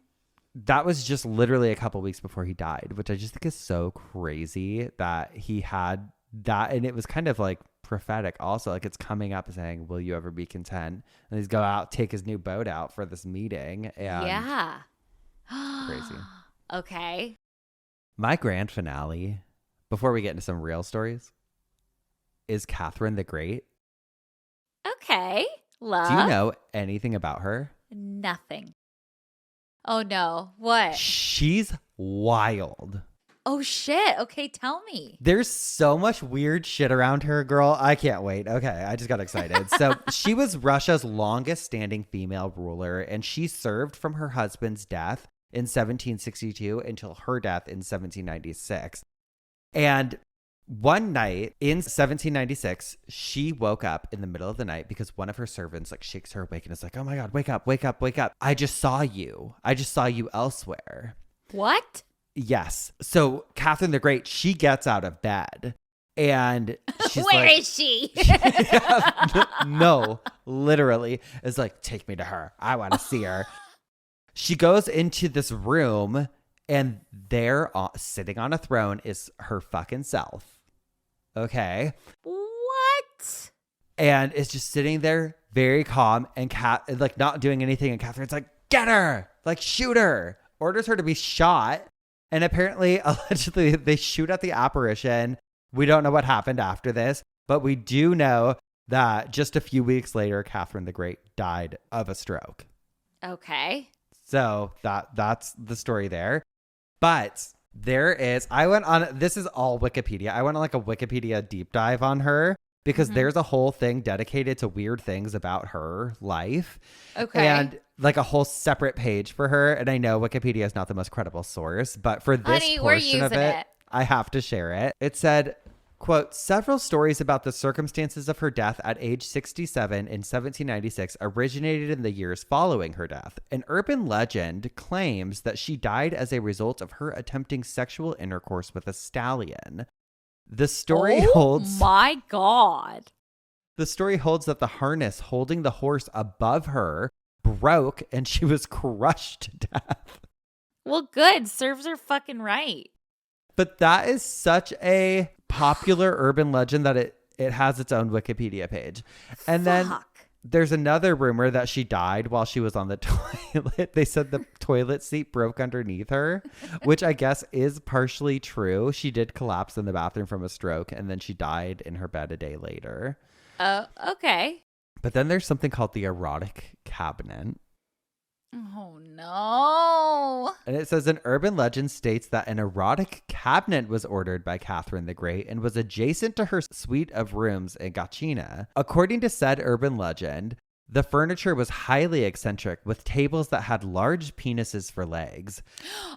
that was just literally a couple weeks before he died, which I just think is so crazy that he had that. And it was kind of like prophetic also, like it's coming up saying, "Will you ever be content?" And he's go out, take his new boat out for this meeting. And crazy. Okay. My grand finale, before we get into some real stories, is Catherine the Great. Okay. Love. Do you know anything about her? Nothing. Oh no. What? She's wild. Oh shit. Okay, tell me. There's so much weird shit around her, girl. I can't wait. Okay, I just got excited. So she was Russia's longest standing female ruler, and she served from her husband's death in 1762 until her death in 1796. And one night in 1796, she woke up in the middle of the night because one of her servants like shakes her awake and is like, "Oh my God, wake up, wake up, wake up. I just saw you. I just saw you elsewhere." What? Yes. So Catherine the Great, she gets out of bed and she's Where like, is she? No, literally. It's like, "Take me to her. I want to see her." She goes into this room and there sitting on a throne is her fucking self. Okay. What? And it's just sitting there very calm and like not doing anything. And Catherine's like, "Get her, like shoot her," orders her to be shot. And apparently, allegedly, they shoot at the apparition. We don't know what happened after this, but we do know that just a few weeks later, Catherine the Great died of a stroke. Okay. So that's the story there. But there is, this is all Wikipedia. I went on like a Wikipedia deep dive on her because there's a whole thing dedicated to weird things about her life. Okay. And like a whole separate page for her. And I know Wikipedia is not the most credible source, but for this portion of it, I have to share it. It said, quote, "Several stories about the circumstances of her death at age 67 in 1796 originated in the years following her death. An urban legend claims that she died as a result of her attempting sexual intercourse with a stallion. The story holds... my God. The story holds that the harness holding the horse above her broke and she was crushed to death." Well, good. Serves her fucking right. But that is such a popular urban legend that it has its own Wikipedia page. And then there's another rumor that she died while she was on the toilet. They said the toilet seat broke underneath her, which I guess is partially true. She did collapse in the bathroom from a stroke and then she died in her bed a day later. Okay. But then there's something called the erotic cabinet. Oh, no. And it says an urban legend states that an erotic cabinet was ordered by Catherine the Great and was adjacent to her suite of rooms in Gatchina. According to said urban legend, the furniture was highly eccentric with tables that had large penises for legs.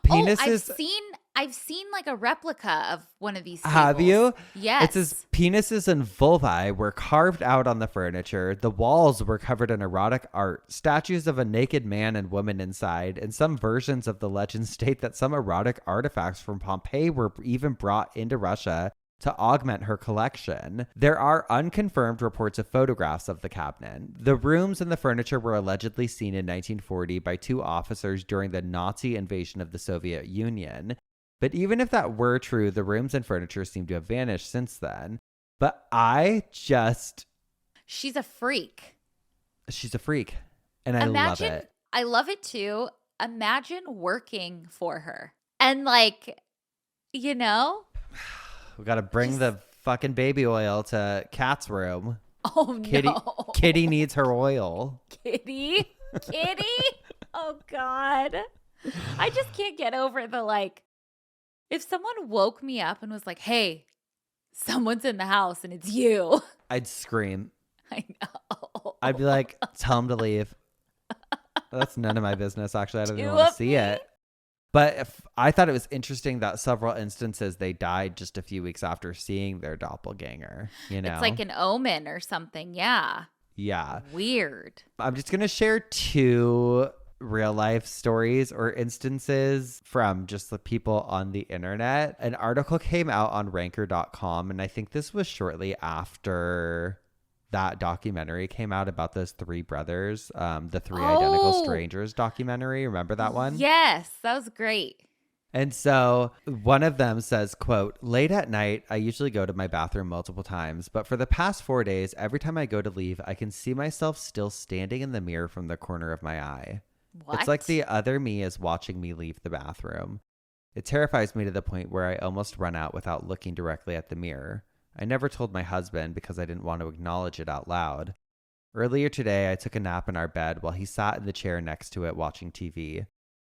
I've seen I've seen like a replica of one of these tables. Have you? Yes. It says penises and vulvae were carved out on the furniture. The walls were covered in erotic art, statues of a naked man and woman inside, and some versions of the legend state that some erotic artifacts from Pompeii were even brought into Russia to augment her collection. There are unconfirmed reports of photographs of the cabinet. The rooms and the furniture were allegedly seen in 1940 by 2 officers during the Nazi invasion of the Soviet Union. But even if that were true, the rooms and furniture seem to have vanished since then. But she's a freak. She's a freak. And I love it. I love it too. Imagine working for her. And like, you know, we got to bring the fucking baby oil to Kat's room. Oh, no. Kitty needs her oil. Kitty? Oh, God. I just can't get over the like, if someone woke me up and was like, hey, someone's in the house and it's you. I'd scream. I know. I'd be like, tell him to leave. That's none of my business, actually. I don't even 2 want to of see me? it. But I thought it was interesting that several instances they died just a few weeks after seeing their doppelganger, you know? It's like an omen or something. Yeah. Yeah. Weird. I'm just going to share 2 real life stories or instances from just the people on the internet. An article came out on ranker.com, and I think this was shortly after that documentary came out about those 3 brothers, the 3 Identical Strangers documentary. Remember that one? Yes, that was great. And so one of them says, quote, late at night, I usually go to my bathroom multiple times, but for the past 4 days, every time I go to leave, I can see myself still standing in the mirror from the corner of my eye. What? It's like the other me is watching me leave the bathroom. It terrifies me to the point where I almost run out without looking directly at the mirror. I never told my husband because I didn't want to acknowledge it out loud. Earlier today, I took a nap in our bed while he sat in the chair next to it watching TV.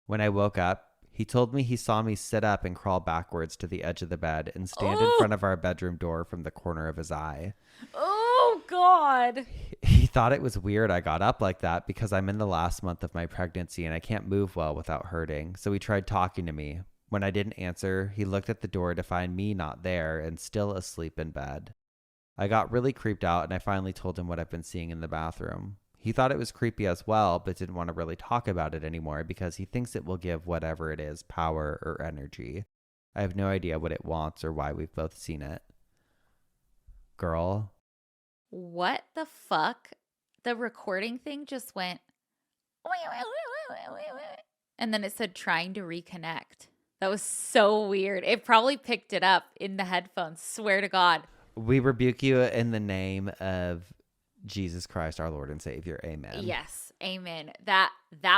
When I woke up, he told me he saw me sit up and crawl backwards to the edge of the bed and stand in front of our bedroom door from the corner of his eye. Oh, God. He thought it was weird I got up like that because I'm in the last month of my pregnancy and I can't move well without hurting, so he tried talking to me. When I didn't answer, he looked at the door to find me not there and still asleep in bed. I got really creeped out and I finally told him what I've been seeing in the bathroom. He thought it was creepy as well, but didn't want to really talk about it anymore because he thinks it will give whatever it is power or energy. I have no idea what it wants or why we've both seen it. Girl. What the fuck? The recording thing just went, and then it said trying to reconnect. That was so weird. It probably picked it up in the headphones. Swear to God. We rebuke you in the name of Jesus Christ, our Lord and Savior. Amen. Yes. Amen. That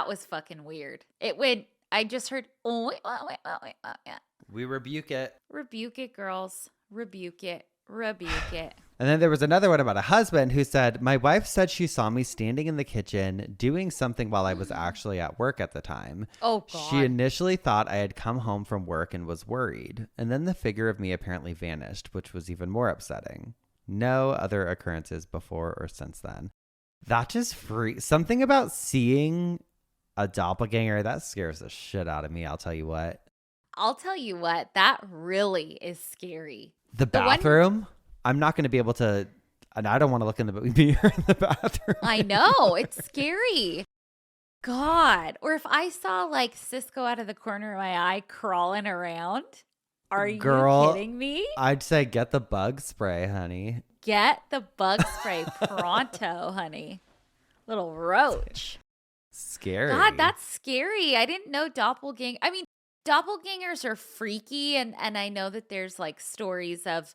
was fucking weird. It went, I just heard, We rebuke it. rebuke it, girls. Rebuke it. Rebuke it. And then there was another one about a husband who said, my wife said she saw me standing in the kitchen doing something while I was actually at work at the time. Oh, God. She initially thought I had come home from work and was worried. And then the figure of me apparently vanished, which was even more upsetting. No other occurrences before or since then. That just something about seeing a doppelganger, that scares the shit out of me. I'll tell you what. That really is scary. The bathroom? I'm not going to be able to, and I don't want to look in the mirror in the bathroom. I know. It's scary. God. Or if I saw like Cisco out of the corner of my eye crawling around. Are you kidding me? I'd say get the bug spray, honey. Get the bug spray pronto, honey. Little roach. Scary. God, that's scary. I didn't know doppelganger. I mean, doppelgangers are freaky. And I know that there's like stories of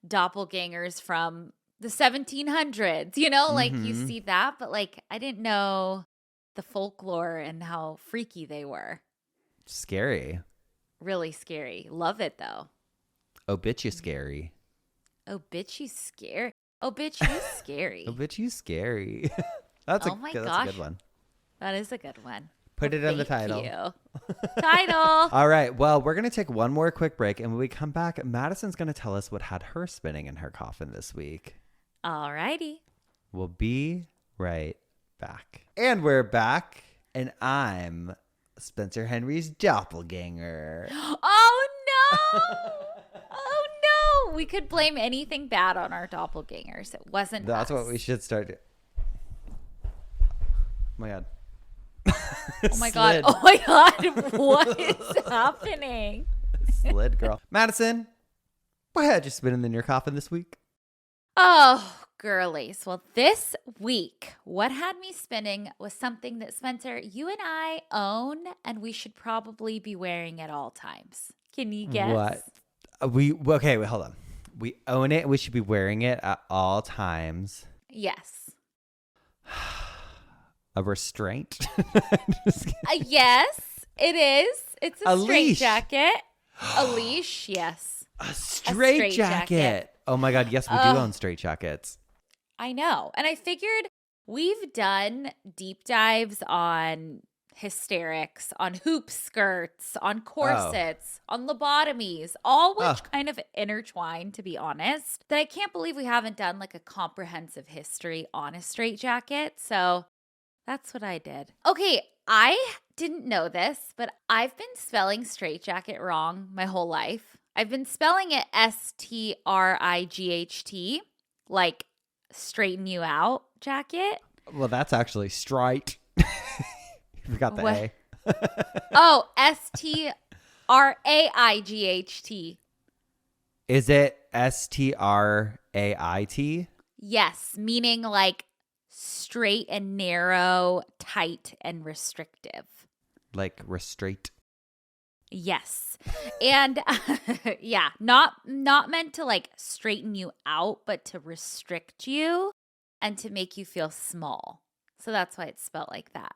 doppelgangers from the 1700s, you know, like you see that, but like I didn't know the folklore and how freaky they were. Scary. Really scary. Love it though. Oh, bitch, you scary. Oh, bitch, you scary. Oh, bitch, you scary. Oh, bitch, you scary. That's a good one. That is a good one. Put it in the title. Title. All right. Well, we're going to take one more quick break. And when we come back, Madison's going to tell us what had her spinning in her coffin this week. All righty. We'll be right back. And we're back. And I'm Spencer Henry's doppelganger. Oh, Oh no. We could blame anything bad on our doppelgangers. It wasn't That's us. what we should start doing. Oh my God. Oh my God. Oh my God. What is happening? Slid, girl. Madison, what had you spinning in your coffin this week? Oh, girlies. Well, this week, what had me spinning was something that, Spencer, you and I own, and we should probably be wearing at all times. Can you guess? What? Okay, wait, hold on. We own it. We should be wearing it at all times. Yes. A restraint? Yes, it is. It's a leash. straitjacket. A leash, yes. A straitjacket. Oh my God, yes, we do own straitjackets. I know. And I figured we've done deep dives on hysterics, on hoop skirts, on corsets, on lobotomies, all which kind of intertwine, to be honest, that I can't believe we haven't done like a comprehensive history on a straitjacket. So that's what I did. Okay, I didn't know this, but I've been spelling straitjacket wrong my whole life. I've been spelling it STRIGHT, like straighten you out jacket. Well, that's actually straight. You forgot the A. Oh, STRAIGHT. Is it STRAIT? Yes, meaning like straight and narrow, tight and restrictive. Like restraint. Yes. And yeah, not meant to like straighten you out, but to restrict you and to make you feel small. So that's why it's spelled like that.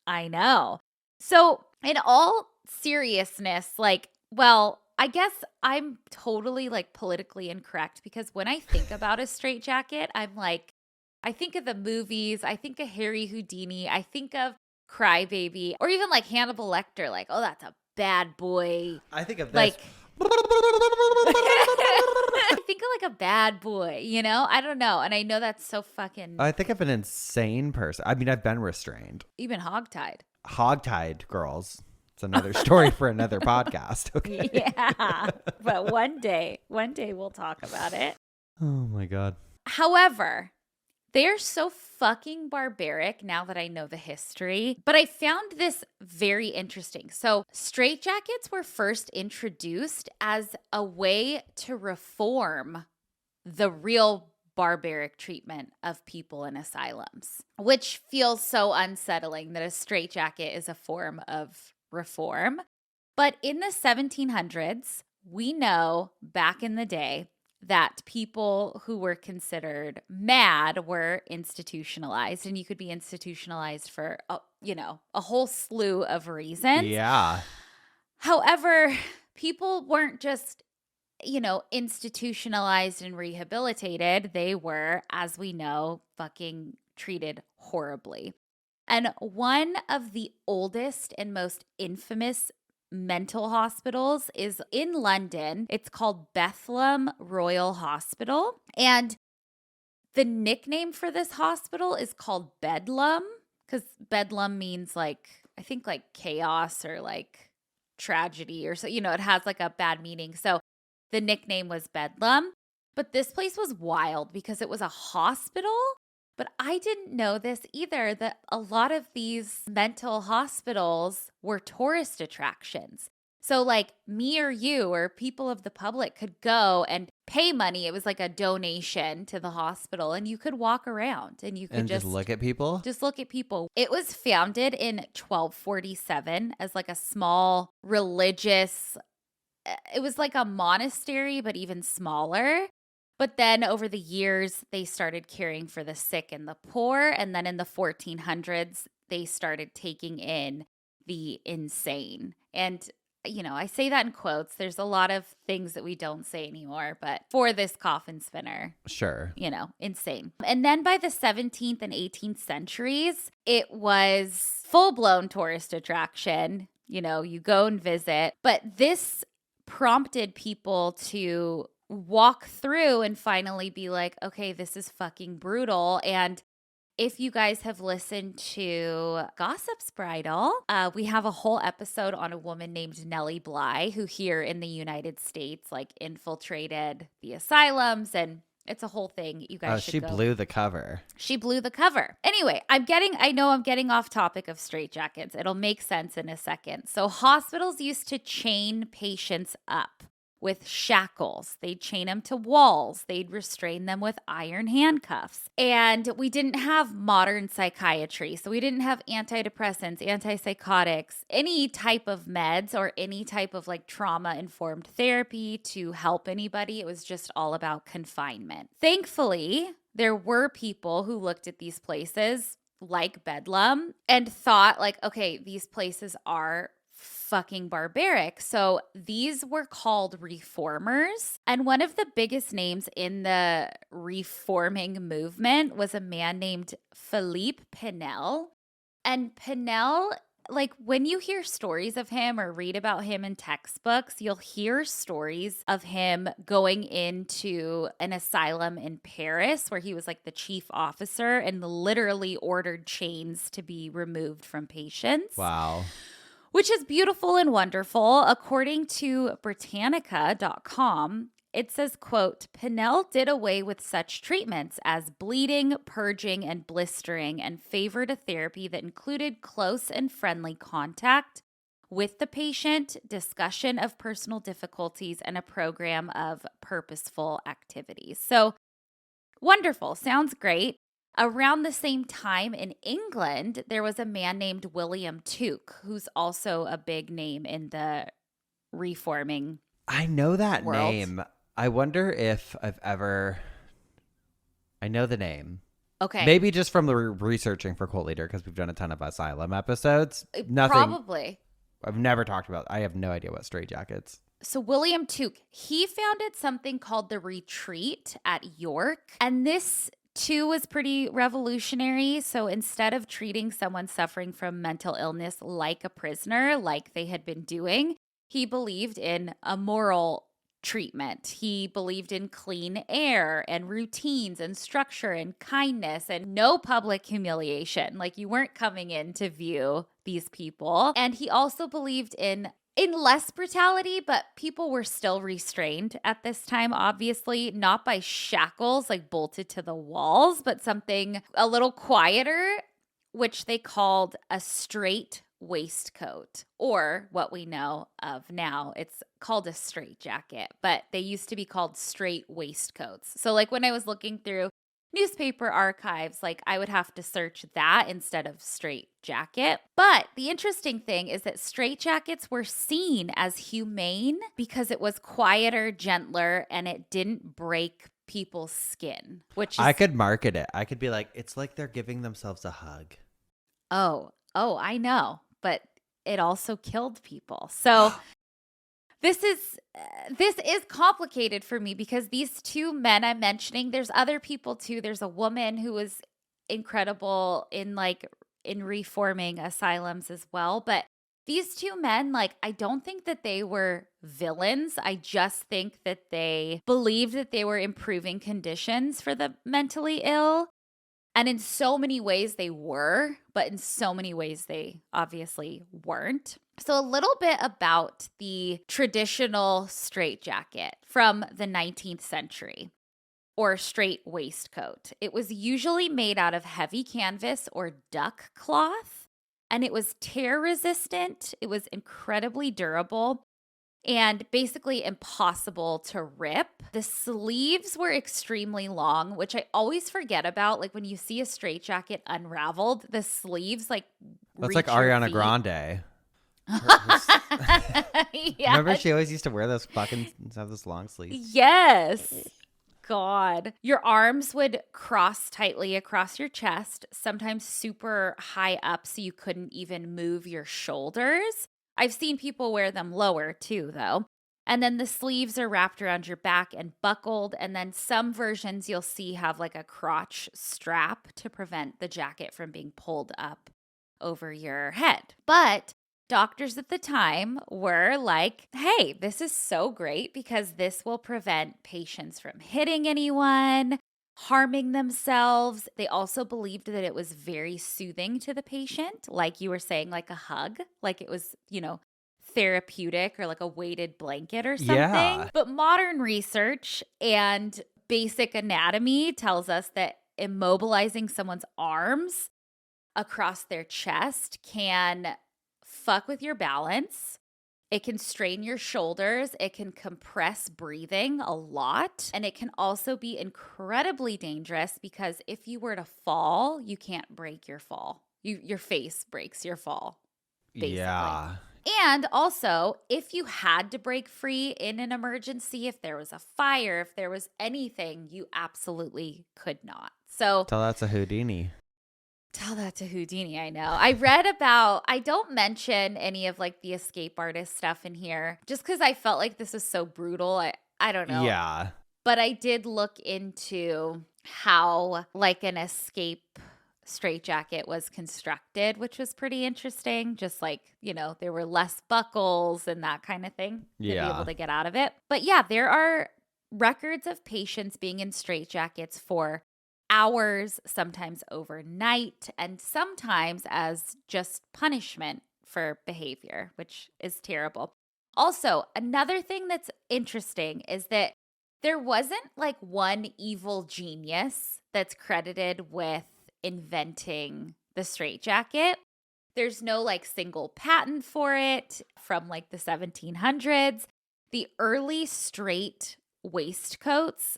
I know. So in all seriousness, like, well, I guess I'm totally like politically incorrect because when I think about a straitjacket, I'm like, I think of the movies, I think of Harry Houdini, I think of Crybaby, or even like Hannibal Lecter, like, oh, that's a bad boy. I think of this. Like, I think of like a bad boy, you know? I don't know. And I know that's so fucking. I think of an insane person. I mean, I've been restrained. Even hogtied. Hogtied girls. It's another story for another podcast. Okay. Yeah. But one day we'll talk about it. Oh my God. However, they're so fucking barbaric now that I know the history. But I found this very interesting. So straitjackets were first introduced as a way to reform the real barbaric treatment of people in asylums, which feels so unsettling that a straitjacket is a form of reform. But in the 1700s, we know back in the day that people who were considered mad were institutionalized, and you could be institutionalized for, a whole slew of reasons. Yeah. However, people weren't just, institutionalized and rehabilitated. They were, as we know, fucking treated horribly. And one of the oldest and most infamous mental hospitals is in London. It's called Bethlem Royal Hospital. And the nickname for this hospital is called Bedlam because Bedlam means like, I think like chaos or like tragedy or so, it has like a bad meaning. So the nickname was Bedlam. But this place was wild because it was a hospital. But I didn't know this either, that a lot of these mental hospitals were tourist attractions. So like me or you or people of the public could go and pay money. It was like a donation to the hospital and you could walk around and you could just look at people. Just look at people. It was founded in 1247 as like a small religious, it was like a monastery, but even smaller. But then over the years, they started caring for the sick and the poor. And then in the 1400s, they started taking in the insane. And, I say that in quotes. There's a lot of things that we don't say anymore. But for this coffin spinner, sure, insane. And then by the 17th and 18th centuries, it was full-blown tourist attraction. You go and visit. But this prompted people to walk through and finally be like, okay, this is fucking brutal. And if you guys have listened to Gossip's Bridal, we have a whole episode on a woman named Nellie Bly, who here in the United States, like, infiltrated the asylums, and it's a whole thing. You guys should she go. blew the cover. She blew the cover. Anyway, I know I'm getting off topic of straitjackets. It'll make sense in a second. So hospitals used to chain patients up with shackles. They'd chain them to walls. They'd restrain them with iron handcuffs. And we didn't have modern psychiatry. So we didn't have antidepressants, antipsychotics, any type of meds or any type of like trauma-informed therapy to help anybody. It was just all about confinement. Thankfully, there were people who looked at these places like Bedlam and thought like, okay, these places are fucking barbaric. So these were called reformers. And one of the biggest names in the reforming movement was a man named Philippe Pinel. And Pinel, like when you hear stories of him or read about him in textbooks, you'll hear stories of him going into an asylum in Paris where he was like the chief officer and literally ordered chains to be removed from patients. Wow. Which is beautiful and wonderful. According to Britannica.com, it says, quote, Pinel did away with such treatments as bleeding, purging, and blistering and favored a therapy that included close and friendly contact with the patient, discussion of personal difficulties, and a program of purposeful activities. So wonderful. Sounds great. Around the same time in England, there was a man named William Tuke, who's also a big name in the reforming I know that world. name. I wonder if I know the name. Okay. Maybe just from the researching for Cult Leader because we've done a ton of Asylum episodes. Nothing. Probably. I've never talked about. I have no idea what straitjackets. So William Tuke, he founded something called the Retreat at York. And this too was pretty revolutionary. So instead of treating someone suffering from mental illness like a prisoner, like they had been doing, he believed in a moral treatment. He believed in clean air and routines and structure and kindness and no public humiliation. Like you weren't coming in to view these people. And he also believed in less brutality, but people were still restrained at this time, obviously, not by shackles like bolted to the walls, but something a little quieter, which they called a straight waistcoat, or what we know of now, it's called a straitjacket, but they used to be called straight waistcoats. So like when I was looking through newspaper archives, like I would have to search that instead of straitjacket. But the interesting thing is that straitjackets were seen as humane because it was quieter, gentler, and it didn't break people's skin, which is, I could market it. I could be like, it's like they're giving themselves a hug. Oh, I know, but it also killed people. So This is complicated for me because these two men I'm mentioning, there's other people too. There's a woman who was incredible in reforming asylums as well. But these two men, like, I don't think that they were villains. I just think that they believed that they were improving conditions for the mentally ill. And in so many ways they were, but in so many ways they obviously weren't. So a little bit about the traditional straitjacket from the 19th century, or straight waistcoat. It was usually made out of heavy canvas or duck cloth, and it was tear resistant. It was incredibly durable and basically impossible to rip. The sleeves were extremely long, which I always forget about. Like when you see a straitjacket unraveled, the sleeves like That's reach like your Ariana feet. Grande. Yeah. Remember she always used to wear those fucking have those long sleeves. Yes. God. Your arms would cross tightly across your chest, sometimes super high up so you couldn't even move your shoulders. I've seen people wear them lower too, though. And then the sleeves are wrapped around your back and buckled. And then some versions you'll see have like a crotch strap to prevent the jacket from being pulled up over your head. But doctors at the time were like, hey, this is so great because this will prevent patients from hitting anyone, harming themselves. They also believed that it was very soothing to the patient, like you were saying, like a hug, like it was, therapeutic or like a weighted blanket or something. Yeah. But modern research and basic anatomy tells us that immobilizing someone's arms across their chest can fuck with your balance. It can strain your shoulders. It can compress breathing a lot. And it can also be incredibly dangerous because if you were to fall, you can't break your fall. Your face breaks your fall, basically. Yeah. And also, if you had to break free in an emergency, if there was a fire, if there was anything, you absolutely could not. So Tell that's a Houdini. tell that to Houdini, I know. I don't mention any of like the escape artist stuff in here just because I felt like this is so brutal. I don't know. Yeah. But I did look into how like an escape straitjacket was constructed, which was pretty interesting. Just like, there were less buckles and that kind of thing to be able to get out of it. But yeah, there are records of patients being in straitjackets for hours, sometimes overnight, and sometimes as just punishment for behavior, which is terrible. Also, another thing that's interesting is that there wasn't like one evil genius that's credited with inventing the straitjacket. There's no like single patent for it from like the 1700s. The early straight waistcoats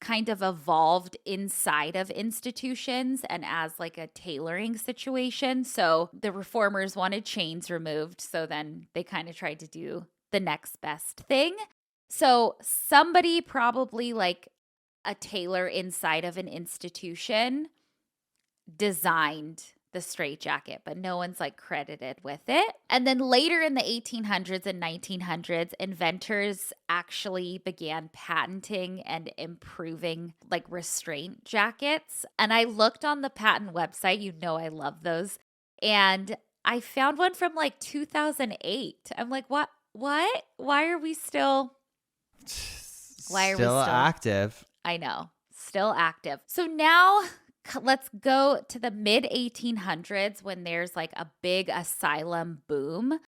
kind of evolved inside of institutions and as like a tailoring situation. So the reformers wanted chains removed. So then they kind of tried to do the next best thing. So somebody probably like a tailor inside of an institution designed the straitjacket, but no one's like credited with it. And then later in the 1800s and 1900s, inventors actually began patenting and improving like restraint jackets. And I looked on the patent website, I love those. And I found one from like 2008. I'm like, what? Why are we still active? I know, still active. So now let's go to the mid 1800s when there's like a big asylum boom.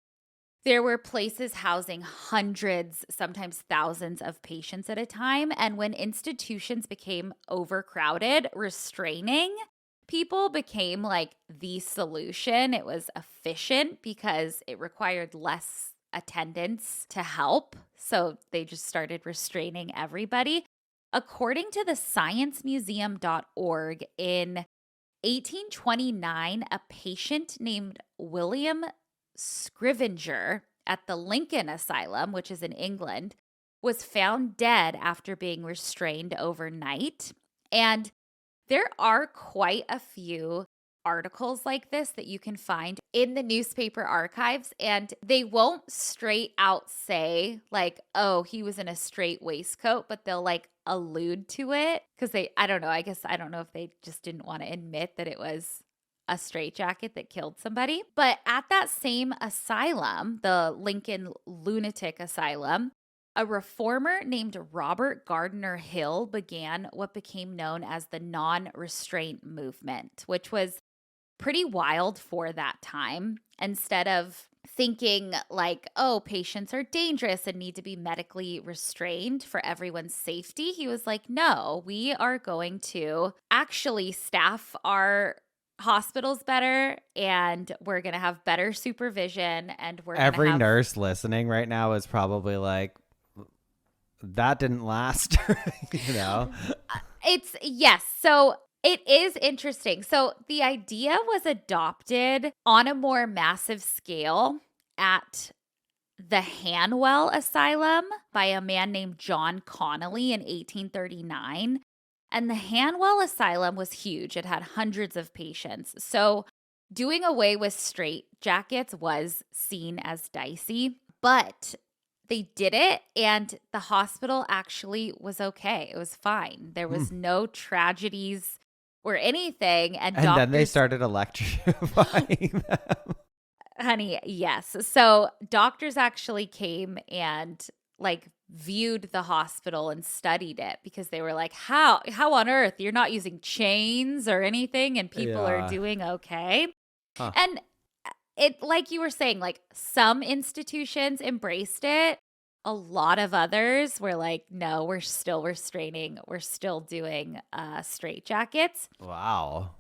There were places housing hundreds, sometimes thousands of patients at a time. And when institutions became overcrowded, restraining people became like the solution. It was efficient because it required less attendance to help. So they just started restraining everybody. According to the sciencemuseum.org, in 1829, a patient named William Scrivenger at the Lincoln Asylum, which is in England, was found dead after being restrained overnight. And there are quite a few articles like this that you can find in the newspaper archives, and they won't straight out say like, oh, he was in a straight waistcoat, but they'll like allude to it because I don't know if they just didn't want to admit that it was a straitjacket that killed somebody. But at that same asylum, the Lincoln Lunatic Asylum, a reformer named Robert Gardner Hill began what became known as the non-restraint movement, which was pretty wild for that time. Instead of thinking like, oh, patients are dangerous and need to be medically restrained for everyone's safety, he was like, no, we are going to actually staff our hospitals better, and we're going to have better supervision, and every nurse listening right now is probably like, that didn't last. It's yes. So it is interesting. So the idea was adopted on a more massive scale at the Hanwell Asylum by a man named John Connolly in 1839. And the Hanwell Asylum was huge. It had hundreds of patients. So doing away with straitjackets was seen as dicey, but they did it, and the hospital actually was okay. It was fine. There was no tragedies or anything. And then they started electrifying them. Honey, yes. So doctors actually came and like viewed the hospital and studied it because they were like, how on earth you're not using chains or anything and people are doing okay. Huh. And it, like you were saying, like some institutions embraced it. A lot of others were like, no, we're still restraining. We're still doing straitjackets. Wow.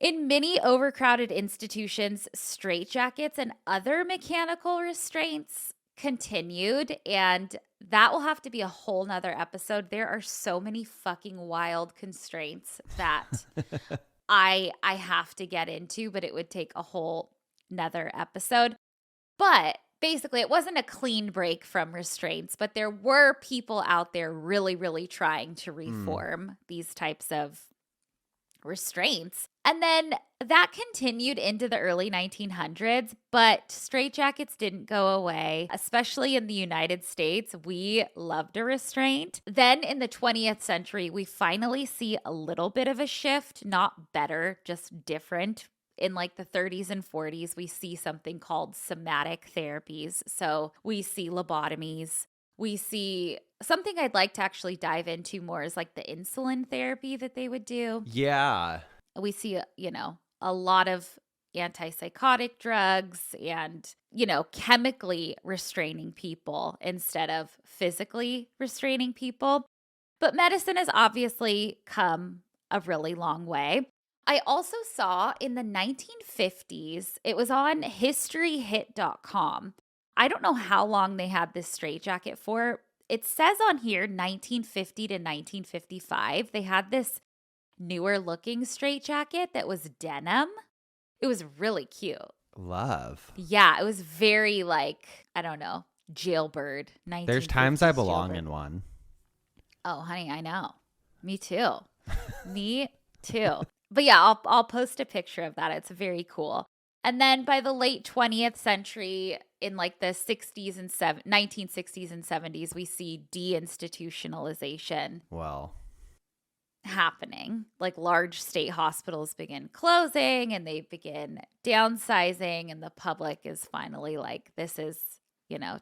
In many overcrowded institutions, straitjackets and other mechanical restraints continued, and that will have to be a whole nother episode. There are so many fucking wild constraints that I have to get into, but it would take a whole nother episode. But basically, it wasn't a clean break from restraints, but there were people out there really, really trying to reform these types of restraints. And then that continued into the early 1900s, but straitjackets didn't go away, especially in the United States. We loved a restraint. Then in the 20th century, we finally see a little bit of a shift, not better, just different. In like the 30s and 40s, we see something called somatic therapies. So we see lobotomies. We see something I'd like to actually dive into more is like the insulin therapy that they would do. Yeah. We see, a lot of antipsychotic drugs and, chemically restraining people instead of physically restraining people. But medicine has obviously come a really long way. I also saw in the 1950s, it was on historyhit.com. I don't know how long they had this straitjacket for. It says on here 1950 to 1955. They had this newer looking straitjacket that was denim. It was really cute. Love. Yeah, it was very like, I don't know, jailbird. There's times I belong jailbird. in one. Oh, honey, I know. Me too. Me too. But yeah, I'll post a picture of that. It's very cool. And then by the late 20th century, in like the 60s and 1960s and 70s, we see deinstitutionalization. Well, happening. Like large state hospitals begin closing and they begin downsizing, and the public is finally like, this is,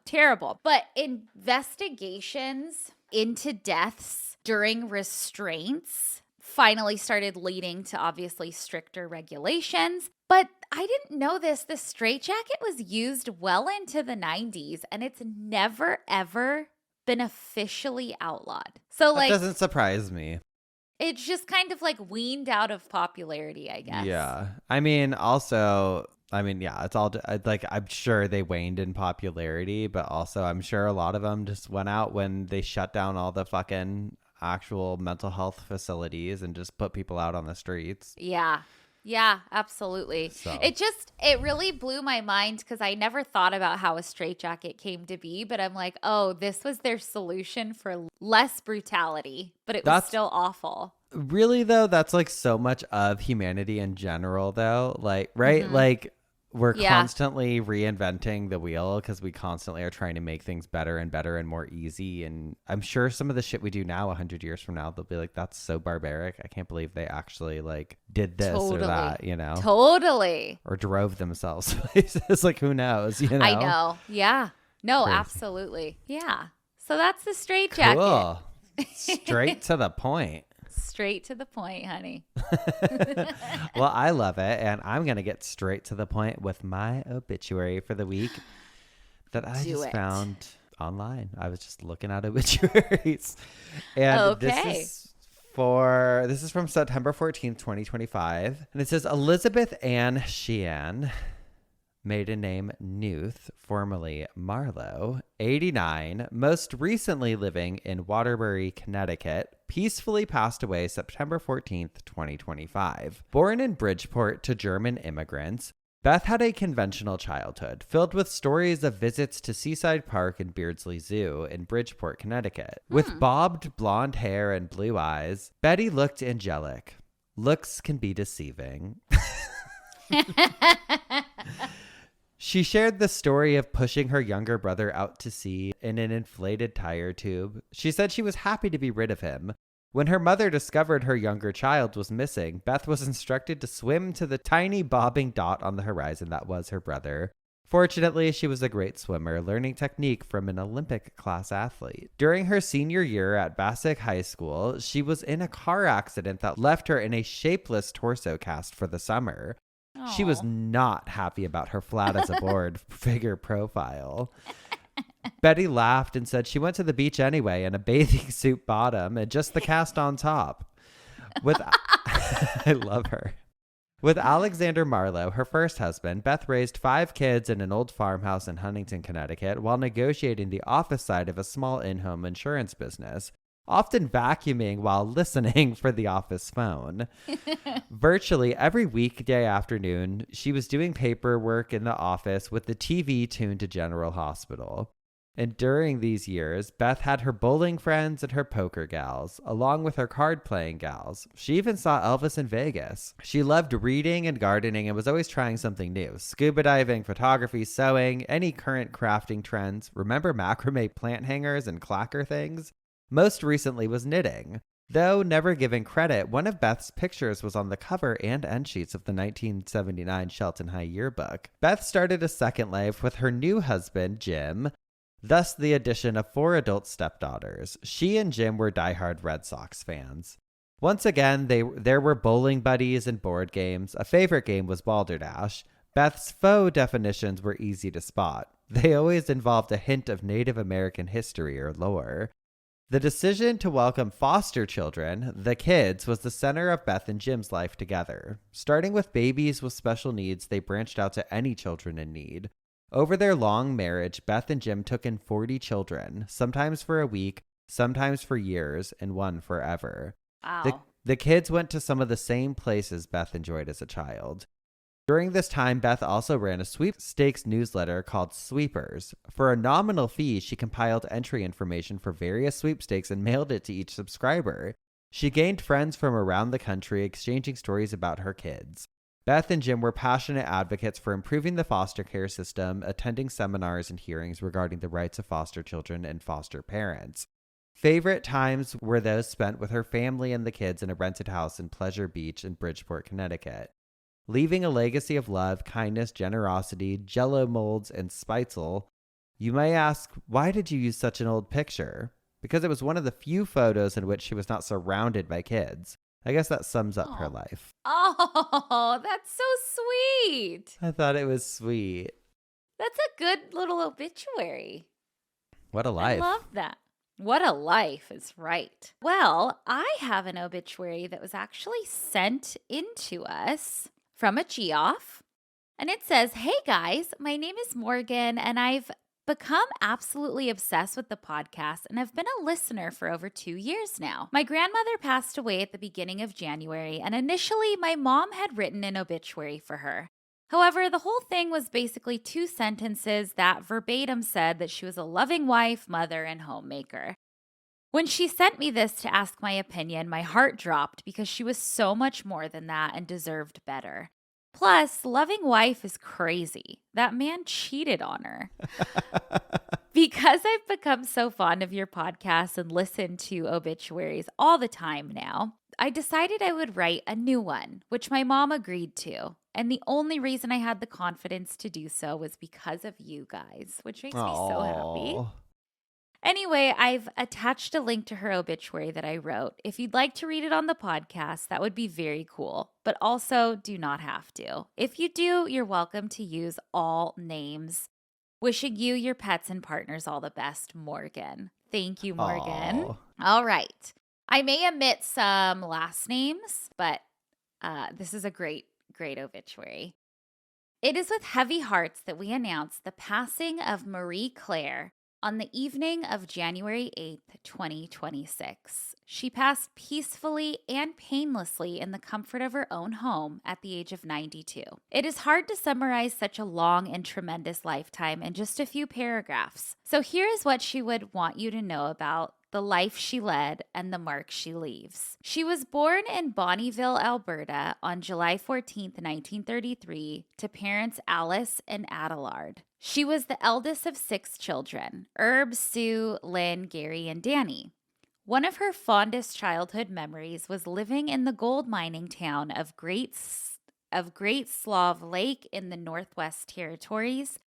terrible. But investigations into deaths during restraints finally started leading to obviously stricter regulations. But I didn't know this. The straitjacket was used well into the 90s, and it's never, ever been officially outlawed. So that doesn't surprise me. It's just kind of like weaned out of popularity, I guess. Yeah. It's all like, I'm sure they waned in popularity, but also I'm sure a lot of them just went out when they shut down all the fucking actual mental health facilities and just put people out on the streets. Yeah. Yeah, absolutely. So. It really blew my mind because I never thought about how a straitjacket came to be, but I'm like, oh, this was their solution for less brutality, but it was still awful. Really, though, that's like so much of humanity in general, though. Like, right? Mm-hmm. Like, we're constantly reinventing the wheel because we constantly are trying to make things better and better and more easy. And I'm sure some of the shit we do now, 100 years from now, they'll be like, that's so barbaric. I can't believe they actually like did this or that, Totally. Or drove themselves places. Like, who knows, I know. Yeah. No, crazy. Absolutely. Yeah. So that's the straitjacket. Cool. Straight to the point. Straight to the point, honey. Well, I love it. And I'm going to get straight to the point with my obituary for the week that I found online. I was just looking at obituaries. And this is from September 14th, 2025. And it says Elizabeth Ann Sheen, maiden name Newth, formerly Marlowe, 89, most recently living in Waterbury, Connecticut, peacefully passed away September 14th, 2025. Born in Bridgeport to German immigrants, Beth had a conventional childhood filled with stories of visits to Seaside Park and Beardsley Zoo in Bridgeport, Connecticut. With bobbed blonde hair and blue eyes, Betty looked angelic. Looks can be deceiving. She shared the story of pushing her younger brother out to sea in an inflated tire tube. She said she was happy to be rid of him. When her mother discovered her younger child was missing, Beth was instructed to swim to the tiny bobbing dot on the horizon that was her brother. Fortunately, she was a great swimmer, learning technique from an Olympic class athlete. During her senior year at Bassick High School, she was in a car accident that left her in a shapeless torso cast for the summer. She was Aw. not happy about her flat as a board figure profile. Betty laughed and said she went to the beach anyway in a bathing suit bottom and just the cast on top. With I love her. With Alexander Marlowe, her first husband, Beth raised 5 kids in an old farmhouse in Huntington, Connecticut, while negotiating the office side of a small in-home insurance business, often vacuuming while listening for the office phone. Virtually every weekday afternoon, she was doing paperwork in the office with the TV tuned to General Hospital. And during these years, Beth had her bowling friends and her poker gals, along with her card-playing gals. She even saw Elvis in Vegas. She loved reading and gardening and was always trying something new. Scuba diving, photography, sewing, any current crafting trends. Remember macrame plant hangers and clacker things? Most recently was knitting. Though never given credit, one of Beth's pictures was on the cover and end sheets of the 1979 Shelton High yearbook. Beth started a second life with her new husband, Jim, thus the addition of 4 adult stepdaughters. She and Jim were diehard Red Sox fans. Once again, there were bowling buddies and board games. A favorite game was Balderdash. Beth's faux definitions were easy to spot. They always involved a hint of Native American history or lore. The decision to welcome foster children, the kids, was the center of Beth and Jim's life together. Starting with babies with special needs, they branched out to any children in need. Over their long marriage, Beth and Jim took in 40 children, sometimes for a week, sometimes for years, and one forever. Wow. The kids went to some of the same places Beth enjoyed as a child. During this time, Beth also ran a sweepstakes newsletter called Sweepers. For a nominal fee, she compiled entry information for various sweepstakes and mailed it to each subscriber. She gained friends from around the country, exchanging stories about her kids. Beth and Jim were passionate advocates for improving the foster care system, attending seminars and hearings regarding the rights of foster children and foster parents. Favorite times were those spent with her family and the kids in a rented house in Pleasure Beach in Bridgeport, Connecticut. Leaving a legacy of love, kindness, generosity, jello molds, and spitzel, you may ask, why did you use such an old picture? Because it was one of the few photos in which she was not surrounded by kids. I guess that sums up her life. Oh, that's so sweet. I thought it was sweet. That's a good little obituary. What a life. I love that. What a life is right. Well, I have an obituary that was actually sent into us from a Geoff. And it says, "Hey guys, my name is Morgan and I've become absolutely obsessed with the podcast and have been a listener for over 2 years now. My grandmother passed away at the beginning of January, and initially my mom had written an obituary for her. However, the whole thing was basically 2 sentences that verbatim said that she was a loving wife, mother, and homemaker. When she sent me this to ask my opinion, my heart dropped because she was so much more than that and deserved better. Plus, loving wife is crazy. That man cheated on her. Because I've become so fond of your podcast and listen to obituaries all the time now, I decided I would write a new one, which my mom agreed to. And the only reason I had the confidence to do so was because of you guys, which makes me so happy. Anyway, I've attached a link to her obituary that I wrote. If you'd like to read it on the podcast, that would be very cool, but also do not have to. If you do, you're welcome to use all names. Wishing you, your pets, and partners all the best, Morgan." Thank you, Morgan. Aww. All right. I may omit some last names, but this is a great obituary. "It is with heavy hearts that we announce the passing of Marie Claire on the evening of January 8th, 2026. She passed peacefully and painlessly in the comfort of her own home at the age of 92. It is hard to summarize such a long and tremendous lifetime in just a few paragraphs. So here is what she would want you to know about the life she led and the mark she leaves. She was born in Bonnyville, Alberta on July 14th, 1933 to parents Alice and Adelard. She was the eldest of 6 children, Herb, Sue, Lynn, Gary, and Danny. One of her fondest childhood memories was living in the gold mining town of Great Slav Lake in the Northwest Territories,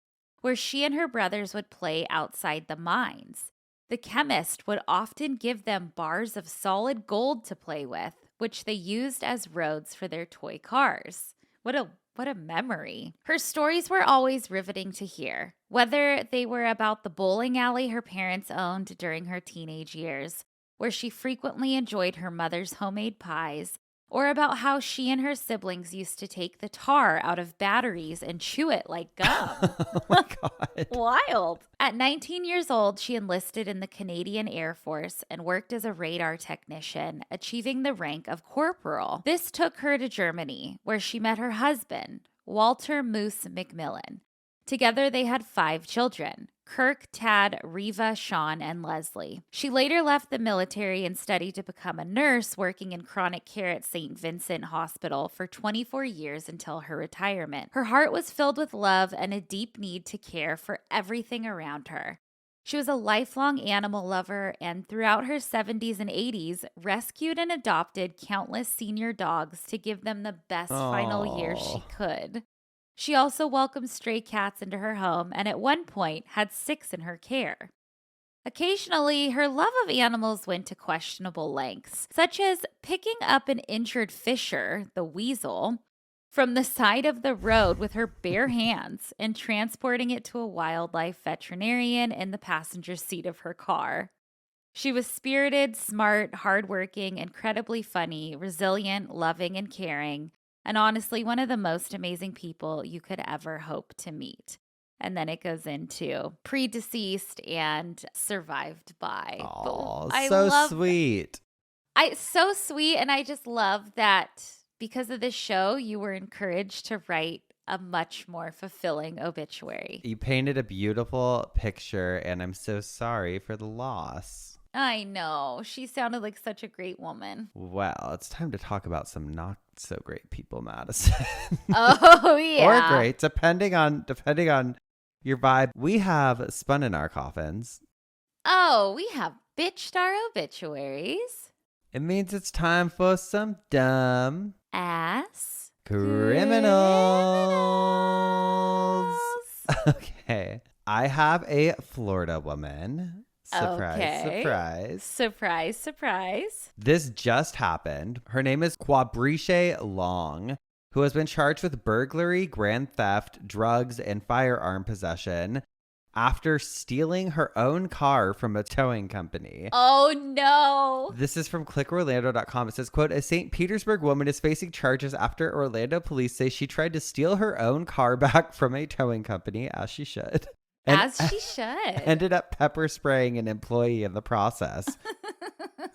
where she and her brothers would play outside the mines. The chemist would often give them bars of solid gold to play with, which they used as roads for their toy cars. What a memory. Her stories were always riveting to hear, whether they were about the bowling alley her parents owned during her teenage years, where she frequently enjoyed her mother's homemade pies, or about how she and her siblings used to take the tar out of batteries and chew it like gum. Oh my God. Wild. At 19 years old, she enlisted in the Canadian Air Force and worked as a radar technician, achieving the rank of corporal. This took her to Germany, where she met her husband, Walter Moose McMillan. Together, they had 5 children: Kirk, Tad, Reva, Sean, and Leslie. She later left the military and studied to become a nurse, working in chronic care at St. Vincent Hospital for 24 years until her retirement. Her heart was filled with love and a deep need to care for everything around her. She was a lifelong animal lover and throughout her 70s and 80s rescued and adopted countless senior dogs to give them the best final years she could. She also welcomed stray cats into her home and at one point had 6 in her care. Occasionally, her love of animals went to questionable lengths, such as picking up an injured fisher, the weasel, from the side of the road with her bare hands and transporting it to a wildlife veterinarian in the passenger seat of her car. She was spirited, smart, hardworking, incredibly funny, resilient, loving, and caring, and honestly, one of the most amazing people you could ever hope to meet. And then it goes into predeceased and survived by. Oh, I so love sweet. So sweet. And I just love that because of this show, you were encouraged to write a much more fulfilling obituary. You painted a beautiful picture, and I'm so sorry for the loss. I know. She sounded like such a great woman. Well, it's time to talk about some not so great people, Madison. Oh, yeah. Or great, depending on your vibe. We have spun in our coffins. Oh, we have bitched our obituaries. It means it's time for some dumb ass criminals. Okay. I have a Florida woman. Surprise, okay. surprise. Surprise, surprise. This just happened. Her name is Quabriche Long, who has been charged with burglary, grand theft, drugs, and firearm possession after stealing her own car from a towing company. Oh, no. This is from clickorlando.com. It says, quote, a St. Petersburg woman is facing charges after Orlando police say she tried to steal her own car back from a towing company, as she should. As she should. Ended up pepper spraying an employee in the process.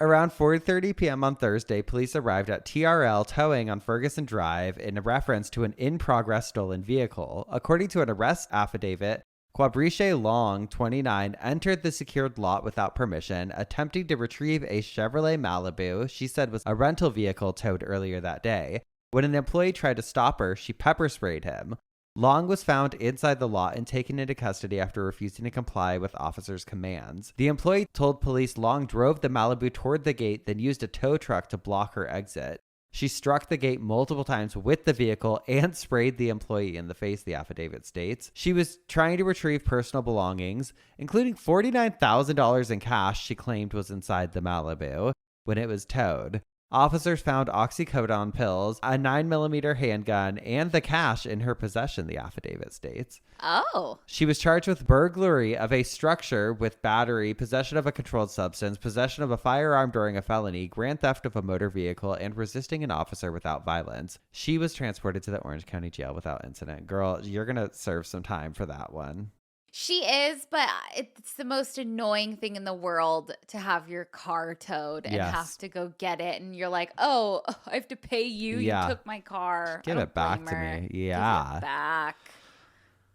Around 4:30 p.m. on Thursday, police arrived at TRL Towing on Ferguson Drive in reference to an in-progress stolen vehicle. According to an arrest affidavit, Quabriche Long, 29, entered the secured lot without permission, attempting to retrieve a Chevrolet Malibu she said was a rental vehicle towed earlier that day. When an employee tried to stop her, she pepper sprayed him. Long was found inside the lot and taken into custody after refusing to comply with officers' commands. The employee told police Long drove the Malibu toward the gate, then used a tow truck to block her exit. She struck the gate multiple times with the vehicle and sprayed the employee in the face, the affidavit states. She was trying to retrieve personal belongings, including $49,000 in cash she claimed was inside the Malibu when it was towed. Officers found oxycodone pills, a 9mm handgun, and the cash in her possession, the affidavit states. Oh. She was charged with burglary of a structure with battery, possession of a controlled substance, possession of a firearm during a felony, grand theft of a motor vehicle, and resisting an officer without violence. She was transported to the Orange County Jail without incident. Girl, you're going to serve some time for that one. She is, but it's the most annoying thing in the world to have your car towed and have to go get it. And you're like, oh, I have to pay you. Yeah. You took my car. Give it back to me. Yeah. Give it back.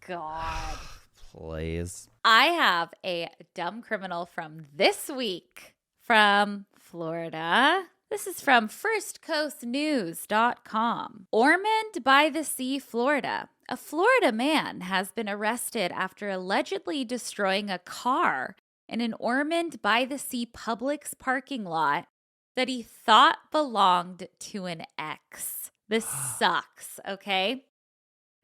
God. Please. I have a dumb criminal from this week from Florida. This is from firstcoastnews.com. Ormond by the Sea, Florida. A Florida man has been arrested after allegedly destroying a car in an Ormond by the Sea Publix parking lot that he thought belonged to an ex. This sucks, okay?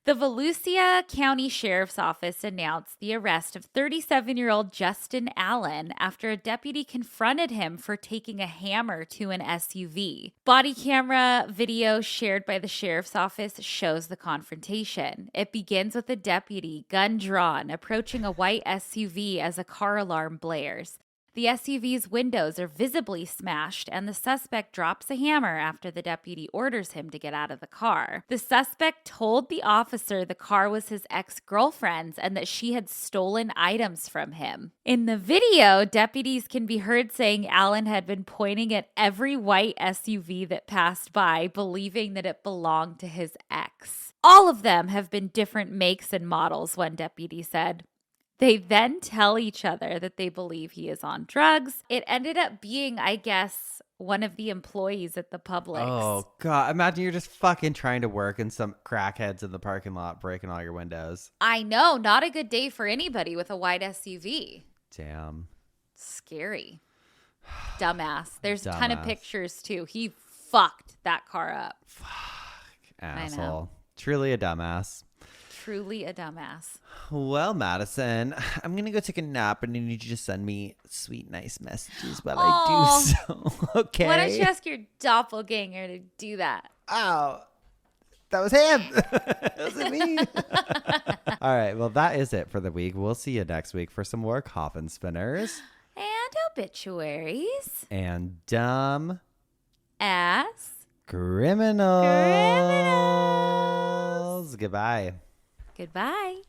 The Volusia County Sheriff's Office announced the arrest of 37-year-old Justin Allen after a deputy confronted him for taking a hammer to an SUV. Body camera video shared by the sheriff's office shows the confrontation. It begins with a deputy, gun drawn, approaching a white SUV as a car alarm blares. The SUV's windows are visibly smashed, and the suspect drops a hammer after the deputy orders him to get out of the car. The suspect told the officer the car was his ex-girlfriend's and that she had stolen items from him. In the video, deputies can be heard saying Allen had been pointing at every white SUV that passed by, believing that it belonged to his ex. All of them have been different makes and models, one deputy said. They then tell each other that they believe he is on drugs. It ended up being, I guess, one of the employees at the Publix. Oh, God. Imagine you're just fucking trying to work and some crackheads in the parking lot breaking all your windows. I know. Not a good day for anybody with a white SUV. Damn. Scary. Dumbass. There's a ton of Dumbass. pictures, too. He fucked that car up. Fuck. I Asshole. know. Truly a dumbass. Truly a dumbass. Well, Madison, I'm going to go take a nap and I need you to send me sweet, nice messages while I Oh. do so. Okay. Why don't you ask your doppelganger to do that? Oh, that was him. That wasn't me. All right. Well, that is it for the week. We'll see you next week for some more coffin spinners And obituaries. and dumb Ass. criminals. Goodbye. Goodbye.